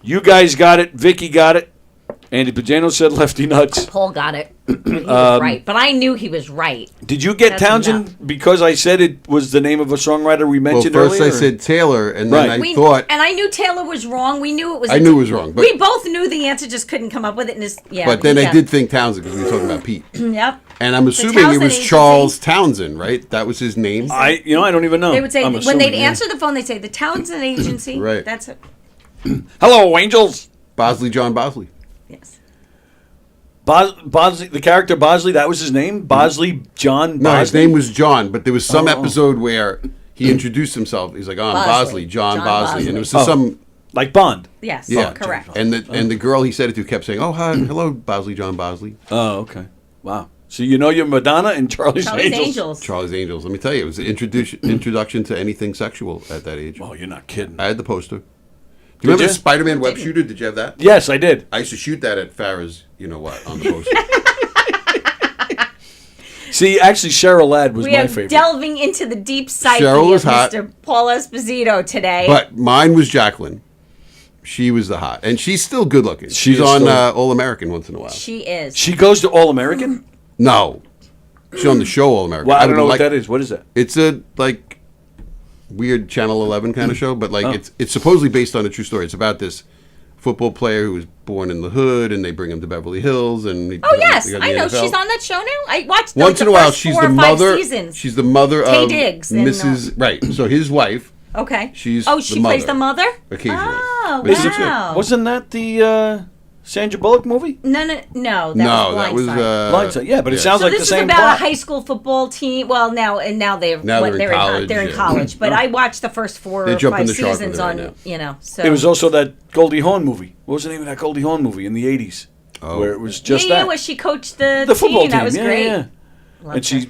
You guys got it. Vicky got it. Andy Pagano said Lefty Nuts. Paul got it. He was right. But I knew he was right. Did you get That's Townsend enough. because I said it was the name of a songwriter we mentioned Well, first earlier? I said Taylor, and then Right. I thought... And I knew Taylor was wrong. We knew it was. I knew it was wrong, but- we both knew the answer, just couldn't come up with it. And But then I did think Townsend because we were talking about Pete. Yep. And I'm assuming it Townsend was Agency. Charles Townsend, right? That was his name? I don't even know. They would say I'm when assuming, they'd yeah. answer the phone, they'd say the Townsend Agency. Right. That's it. Hello, Angels. Bosley, John Bosley. Yes. Bosley, the character Bosley, that was his name? Bosley, John Bosley? No, his name was John, but there was some Oh. episode where he introduced himself. He's like, oh, I'm Bosley. Bosley, John Bosley. And it was Oh. some... Like Bond. Yes. Yeah. Correct. And the girl he said it to kept saying, oh, hi, hello, Bosley, John Bosley. Oh, okay. Wow. So you know your Madonna and Charlie's Angels? Charlie's Angels. Let me tell you, it was the introduction to anything sexual at that age. Oh, you're not kidding. I had the poster. Do you remember you? the Spider-Man web shooter? Did you have that? Yes, I did. I used to shoot that at Farrah's, you know what, on the poster. See, actually, Cheryl Ladd was We my are favorite. delving into the deep psyche Cheryl of was hot. Mr. Paul Esposito today. But mine was Jacqueline. She was the hot. And she's still good looking. She She's is on still- All American once in a while. she is. She goes to All American? No. She's on the show All American. Well, I don't would know what like- that is. What is that? It's a, like, weird Channel 11 kind of show, but, like, it's supposedly based on a true story. It's about this football player who was born in the hood, and they bring him to Beverly Hills. And Oh yes, they go to I the know. NFL. She's on that show now. I watched Once the in a while, first she's 4 the or 5 mother. seasons. She's the mother Tay of Diggs and, Mrs. Right. So his wife. Okay. She's she the plays mother, the mother. occasionally. Oh But it's- wow. Wasn't that the Sandra Bullock movie? No. That was Blindside. Yeah, but it sounds so like the this same is about plot. a high school football team. Well, now they're in college. But I watched the first 4 or 5 seasons on. So it was also that Goldie Hawn movie. What was the name of that Goldie Hawn movie in the 80s? Oh. Where it was just yeah, that. where she coached the football team. That was great. Yeah. And she,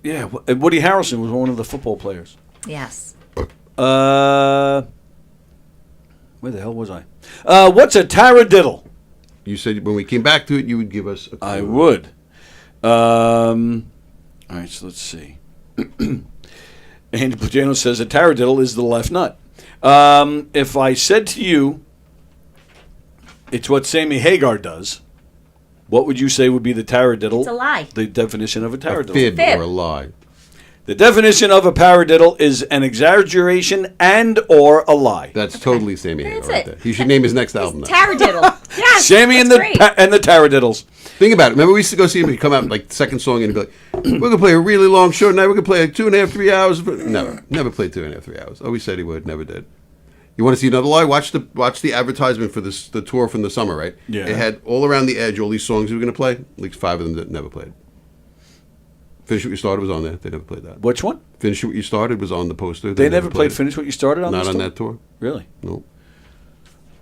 Woody Harrelson was one of the football players. Yes. Where the hell was I? What's a taradiddle? You said when we came back to it, you would give us a clue. I would. All right, so let's see. Andy Plagano says a taradiddle is the left nut. If I said to you, it's what Sammy Hagar does, what would you say would be the taradiddle? It's a lie. The definition of a taradiddle. A fib or a lie. The definition of a paradiddle is an exaggeration and or a lie. That's totally Sammy Hagar That's right it. there. He should name his next album that. Taradiddle. Yes. Sammy and the taradiddles. Think about it. Remember, we used to go see him. He'd come out like the second song, and he'd be like, "We're gonna play a really long show tonight. We're gonna play like 2.5, 3 hours." But never played 2.5, 3 hours. Always said he would, never did. You want to see another lie? Watch the advertisement for the tour from the summer, right? Yeah. It had all around the edge all these songs we were gonna play. At least 5 of them that never played. Finish What You Started was on there. They never played that. Which one? Finish What You Started was on the poster. They never played Finish What You Started on Not this on tour? that tour. Really? No.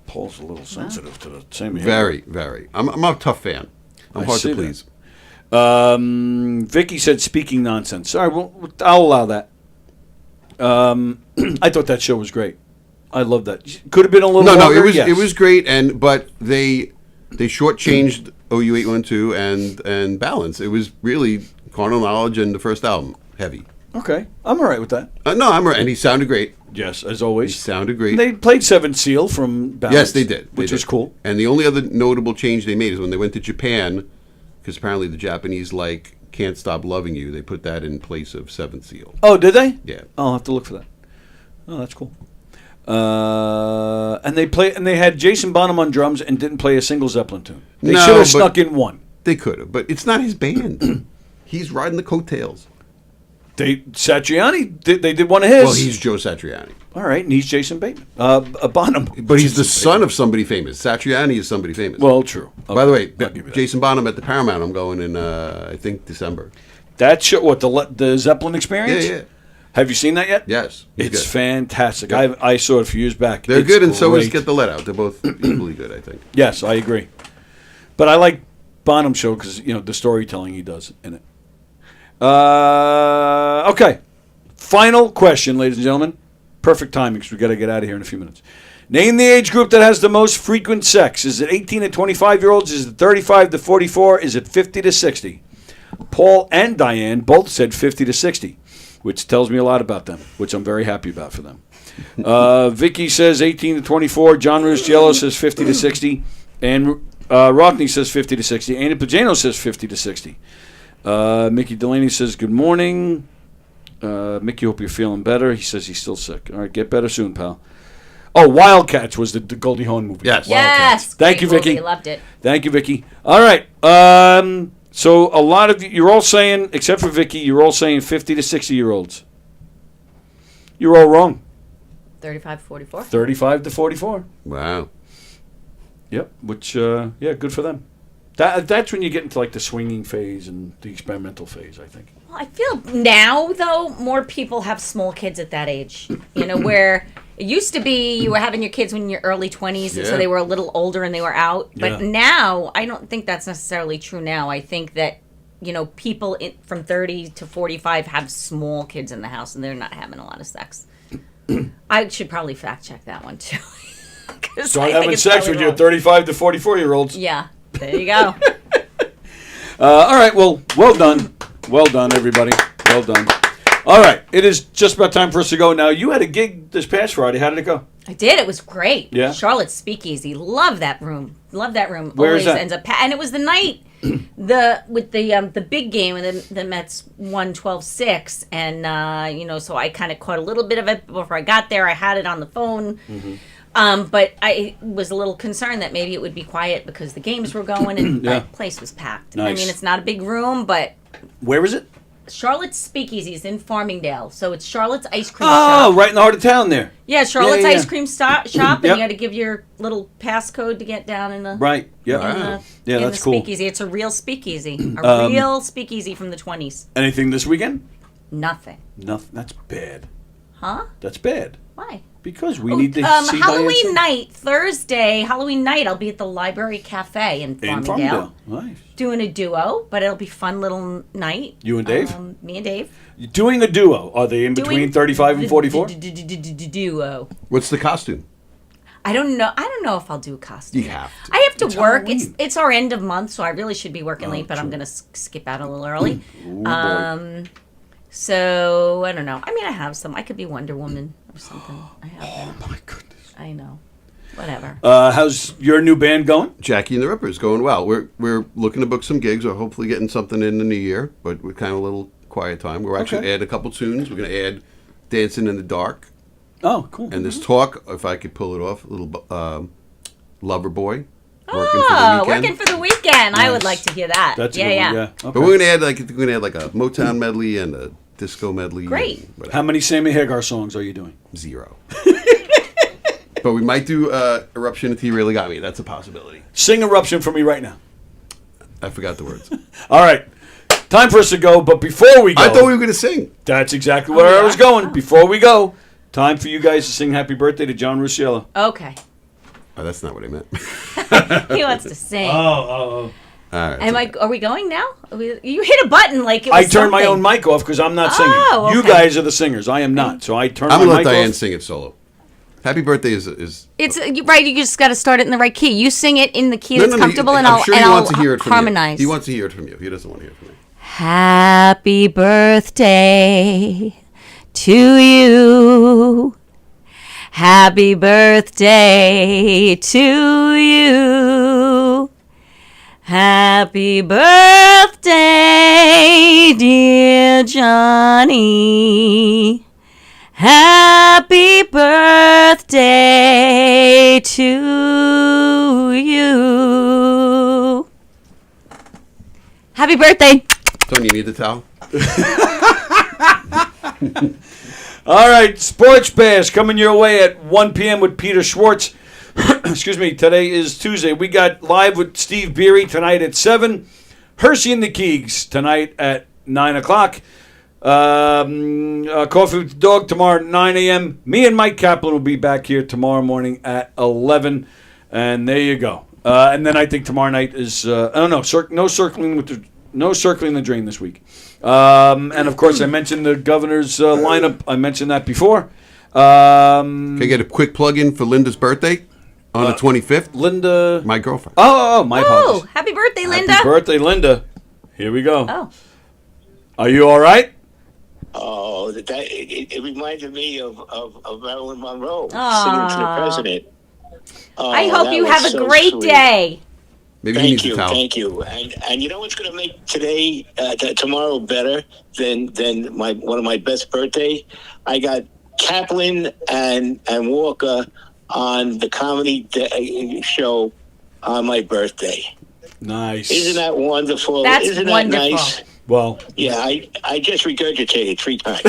Paul's a little sensitive to the Sammy Hagar. Very, very. I'm a tough fan. I'm hard to please. Vicky said speaking nonsense. All right, well, I'll allow that. I thought that show was great. I love that. Could have been a little longer, yes. It was great, but they shortchanged OU812 and Balance. It was really Carnal Knowledge and the first album heavy. Okay, I'm all right with that. No, I'm right, and he sounded great. Yes, as always. He sounded great. They played Seventh Seal from Balance. Yes, they did. Which was cool. And the only other notable change they made is when they went to Japan, because apparently the Japanese like Can't Stop Loving You. They put that in place of Seventh Seal. Oh, did they? Yeah. I'll have to look for that. Oh, that's cool. And they had Jason Bonham on drums and didn't play a single Zeppelin tune. They should have snuck in one. They could have, but it's not his band. He's riding the coattails. Satriani they did one of his. Well, he's Joe Satriani. All right, and he's Jason Bateman. Bonham. But he's the son of somebody famous. Satriani is somebody famous. Well, true. Okay. By the way, I'll give you that. Jason Bonham at the Paramount, I'm going in, I think, December. That show, what, the Zeppelin Experience? Yeah. Have you seen that yet? Yes. It's good. fantastic. Yeah. I saw it a few years back. They're It's good, and so is great. Get the Let Out. They're both equally good, I think. Yes, I agree. But I like Bonham show because, the storytelling he does in it. Okay. Final question, ladies and gentlemen. Perfect timing because we got to get out of here in a few minutes. Name the age group that has the most frequent sex. Is it 18 to 25-year-olds? Is it 35 to 44? Is it 50 to 60? Paul and Diane both said 50 to 60, which tells me a lot about them, which I'm very happy about for them. Vicky says 18 to 24. John Rusciello says 50 to 60. And Rothney says 50 to 60. Andy Pagano says 50 to 60. Mickey Delaney says good morning. Mickey, hope you're feeling better. He says he's still sick. All right, get better soon, pal. Oh, Wildcats was the Goldie Hawn movie. Yes. Yes. Thank you, Vicky. Loved it. Thank you, Vicky. All right. So a lot of you're all saying, except for Vicky, you're all saying 50 to 60-year-olds. You're all wrong. 35 to 44. 35 to 44. Wow. Yep. Which, good for them. That's when you get into like the swinging phase and the experimental phase, I think. Well, I feel now, though, more people have small kids at that age. Where it used to be you were having your kids when you're early 20s, and so they were a little older and they were out. But now, I don't think that's necessarily true now. I think that, people from 30 to 45 have small kids in the house and they're not having a lot of sex. I should probably fact check that one, too. Start having sex with your 35 to 44-year-olds. Yeah. There you go. All right. Well done. Well done, everybody. Well done. All right. It is just about time for us to go. Now, you had a gig this past Friday. How did it go? I did. It was great. Yeah. Charlotte's Speakeasy. Love that room. Love that room. Where Always is that? ends up and it was the night with the big game and the Mets won 12-6 and so I kind of caught a little bit of it before I got there. I had it on the phone. Mm-hmm. But I was a little concerned that maybe it would be quiet because the games were going and the place was packed. Nice. I mean, it's not a big room, but... Where is it? Charlotte's Speakeasy is in Farmingdale, so it's Charlotte's Ice Cream Oh, Shop. right in the heart of town there. Yeah, Charlotte's Yeah. Ice Cream shop, and Yep. you got to give your little passcode to get down in the Right. Yeah. in That's the cool. speakeasy. It's a real speakeasy, a real speakeasy from the 20s. Anything this weekend? Nothing, Nothing. That's bad. huh? That's bad. Why? Because we need to see Halloween Diane night, Thursday, Halloween night, I'll be at the Library Cafe in in Farmingdale. Farmingdale. Nice. Doing a duo, but it'll be fun little night. You and Dave? Me and Dave. You're doing a duo. Are they in between 35 and 44? Duo. What's the costume? I don't know if I'll do a costume. You have to. I have to It's work. Halloween. It's our end of month, so I really should be working late, but I'm gonna skip out a little early. boy. So I don't know. I mean, I have some. I could be Wonder Woman or something. I have that. Oh my goodness. I know. Whatever. How's your new band going? Jackie and the Rippers going well. We're looking to book some gigs. We're hopefully getting something in the new year, but we're kind of a little quiet time. We're actually Okay. add a couple tunes. We're going to add "Dancing in the Dark" Oh, cool. and this talk. If I could pull it off, a little "Lover Boy." Working for the weekend. I would like to hear that. That's a yeah, good yeah. one, yeah. But we're going to add like a Motown medley and a disco medley. Great. and whatever. How many Sammy Hagar songs are you doing? 0. But we might do "Eruption" if you really got me. That's a possibility. Sing Eruption for me right now. I forgot the words. All right. Time for us to go, but before we go... I thought we were going to sing. That's exactly where I was going. Before we go, time for you guys to sing Happy Birthday to John Rusciello. Okay. Oh, that's not what I meant. He wants to sing. All right. Are we going now? You hit a button like it was I turned my something. own mic off because I'm not singing. Oh, You okay. guys are the singers. I am not. So I turned I'm my going to mic let Diane off. sing it solo. Happy Birthday is It's right. You just got to start it in the right key. You sing it in the key that's comfortable, and I'm I'll sure he wants to hear it from harmonize. you. He wants to hear it from you. He doesn't want to hear it from me. Happy birthday to you. Happy birthday to you. Happy birthday, dear Johnny. Happy birthday to you. Happy birthday. Tony, you need the towel? All right, Sports Bash coming your way at 1 p.m. with Peter Schwartz. Excuse me, today is Tuesday. We got live with Steve Beery tonight at 7. Hershey and the Keegs tonight at 9 o'clock. Coffee with the Dog tomorrow at 9 a.m. Me and Mike Kaplan will be back here tomorrow morning at 11. And there you go. And then I think tomorrow night is, no circling the drain this week. And of course, I mentioned the governor's lineup. I mentioned that before. Can I get a quick plug in for Linda's birthday on the 25th? Linda. My girlfriend. Oh, my apologies. Happy birthday, Linda. Happy birthday, Linda. Here we go. Oh. Are you all right? Oh, it reminded me of Marilyn Monroe Aw. singing to the president. Oh, I hope that you was have a so great sweet. day. Maybe he needs Thank a you, towel. thank you. And you know what's going to make today, tomorrow better than one of my best birthday? I got Kaplan and Walker on the comedy show on my birthday. Nice. Isn't that wonderful? That's Isn't wonderful. that nice? Well, Yeah, I just regurgitated 3 times.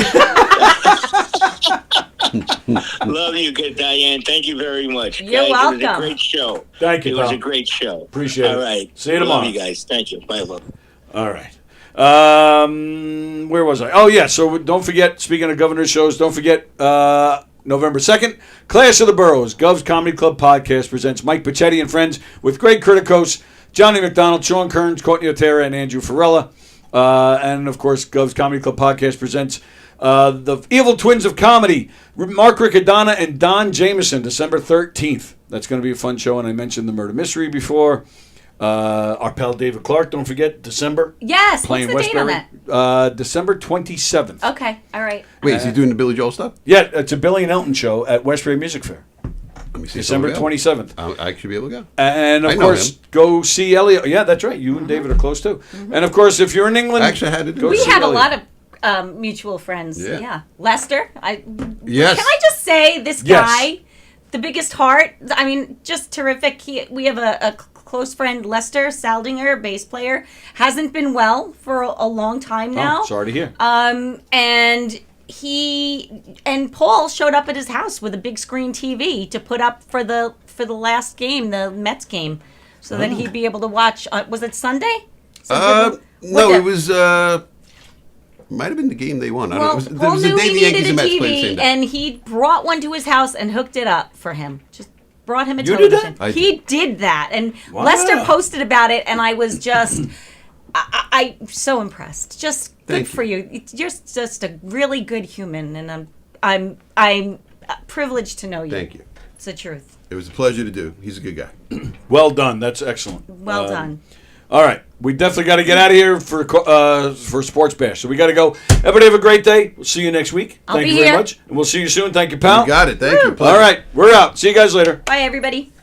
Love you, good Diane. Thank you very much. You're guys. It was welcome. a great show. Thank you, It was pal. a great show. Appreciate it. All right. See you tomorrow. Love you guys. Thank you. Bye, love. all right. Where was I? Oh, yeah. So don't forget, speaking of governor's shows, don't forget November 2nd, Clash of the Boroughs, Gov's Comedy Club podcast presents Mike Pacchetti and Friends with Greg Criticos, Johnny McDonald, Sean Kearns, Courtney Otera, and Andrew Farella. And, of course, Gov's Comedy Club podcast presents the Evil Twins of Comedy, Mark Riccadonna and Don Jameson, December 13th. That's going to be a fun show, and I mentioned the murder mystery before. Our pal David Clark, don't forget, December. Yes. Playing What's the date on Westbury. that? December 27th. Okay. All right. Wait, is he doing the Billy Joel stuff? Yeah, it's a Billy and Elton show at Westbury Music Fair. Let me see. if December I'll go. 27th. I should be able to go. And, I of know course, him. go see Elliot. Yeah, that's right. You and David are close, too. And, of course, if you're in England, Actually, I had to do go it. We see have a Elliot. lot of mutual friends. Yeah. Yeah. Lester. Yes. Can I just say this Yes. guy, the biggest heart? I mean, just terrific. We have a close friend Lester Saldinger, bass player, hasn't been well for a long time now. Oh, sorry to hear. And Paul showed up at his house with a big screen TV to put up for the last game, the Mets game, so that he'd be able to watch. Was it Sunday? No, it was. Might have been the game they won. I don't know. It Paul was knew the day he the Yankees needed and a Mets played the TV, same day. and he brought one to his house and hooked it up for him. Just brought him a You did television. that? He did that, and Wow. Lester posted about it, and I was just, I'm so impressed. Just Thank good for you. You're just a really good human, and I'm privileged to know you. Thank you. It's the truth. It was a pleasure to do. He's a good guy. Well done. That's excellent. Well done. All right. We definitely got to get out of here for Sports Bash. So we got to go. Everybody have a great day. We'll see you next week. I'll Thank be you very here. much. And we'll see you soon. Thank you, pal. You got it. Thank you. All right. We're out. See you guys later. Bye, everybody.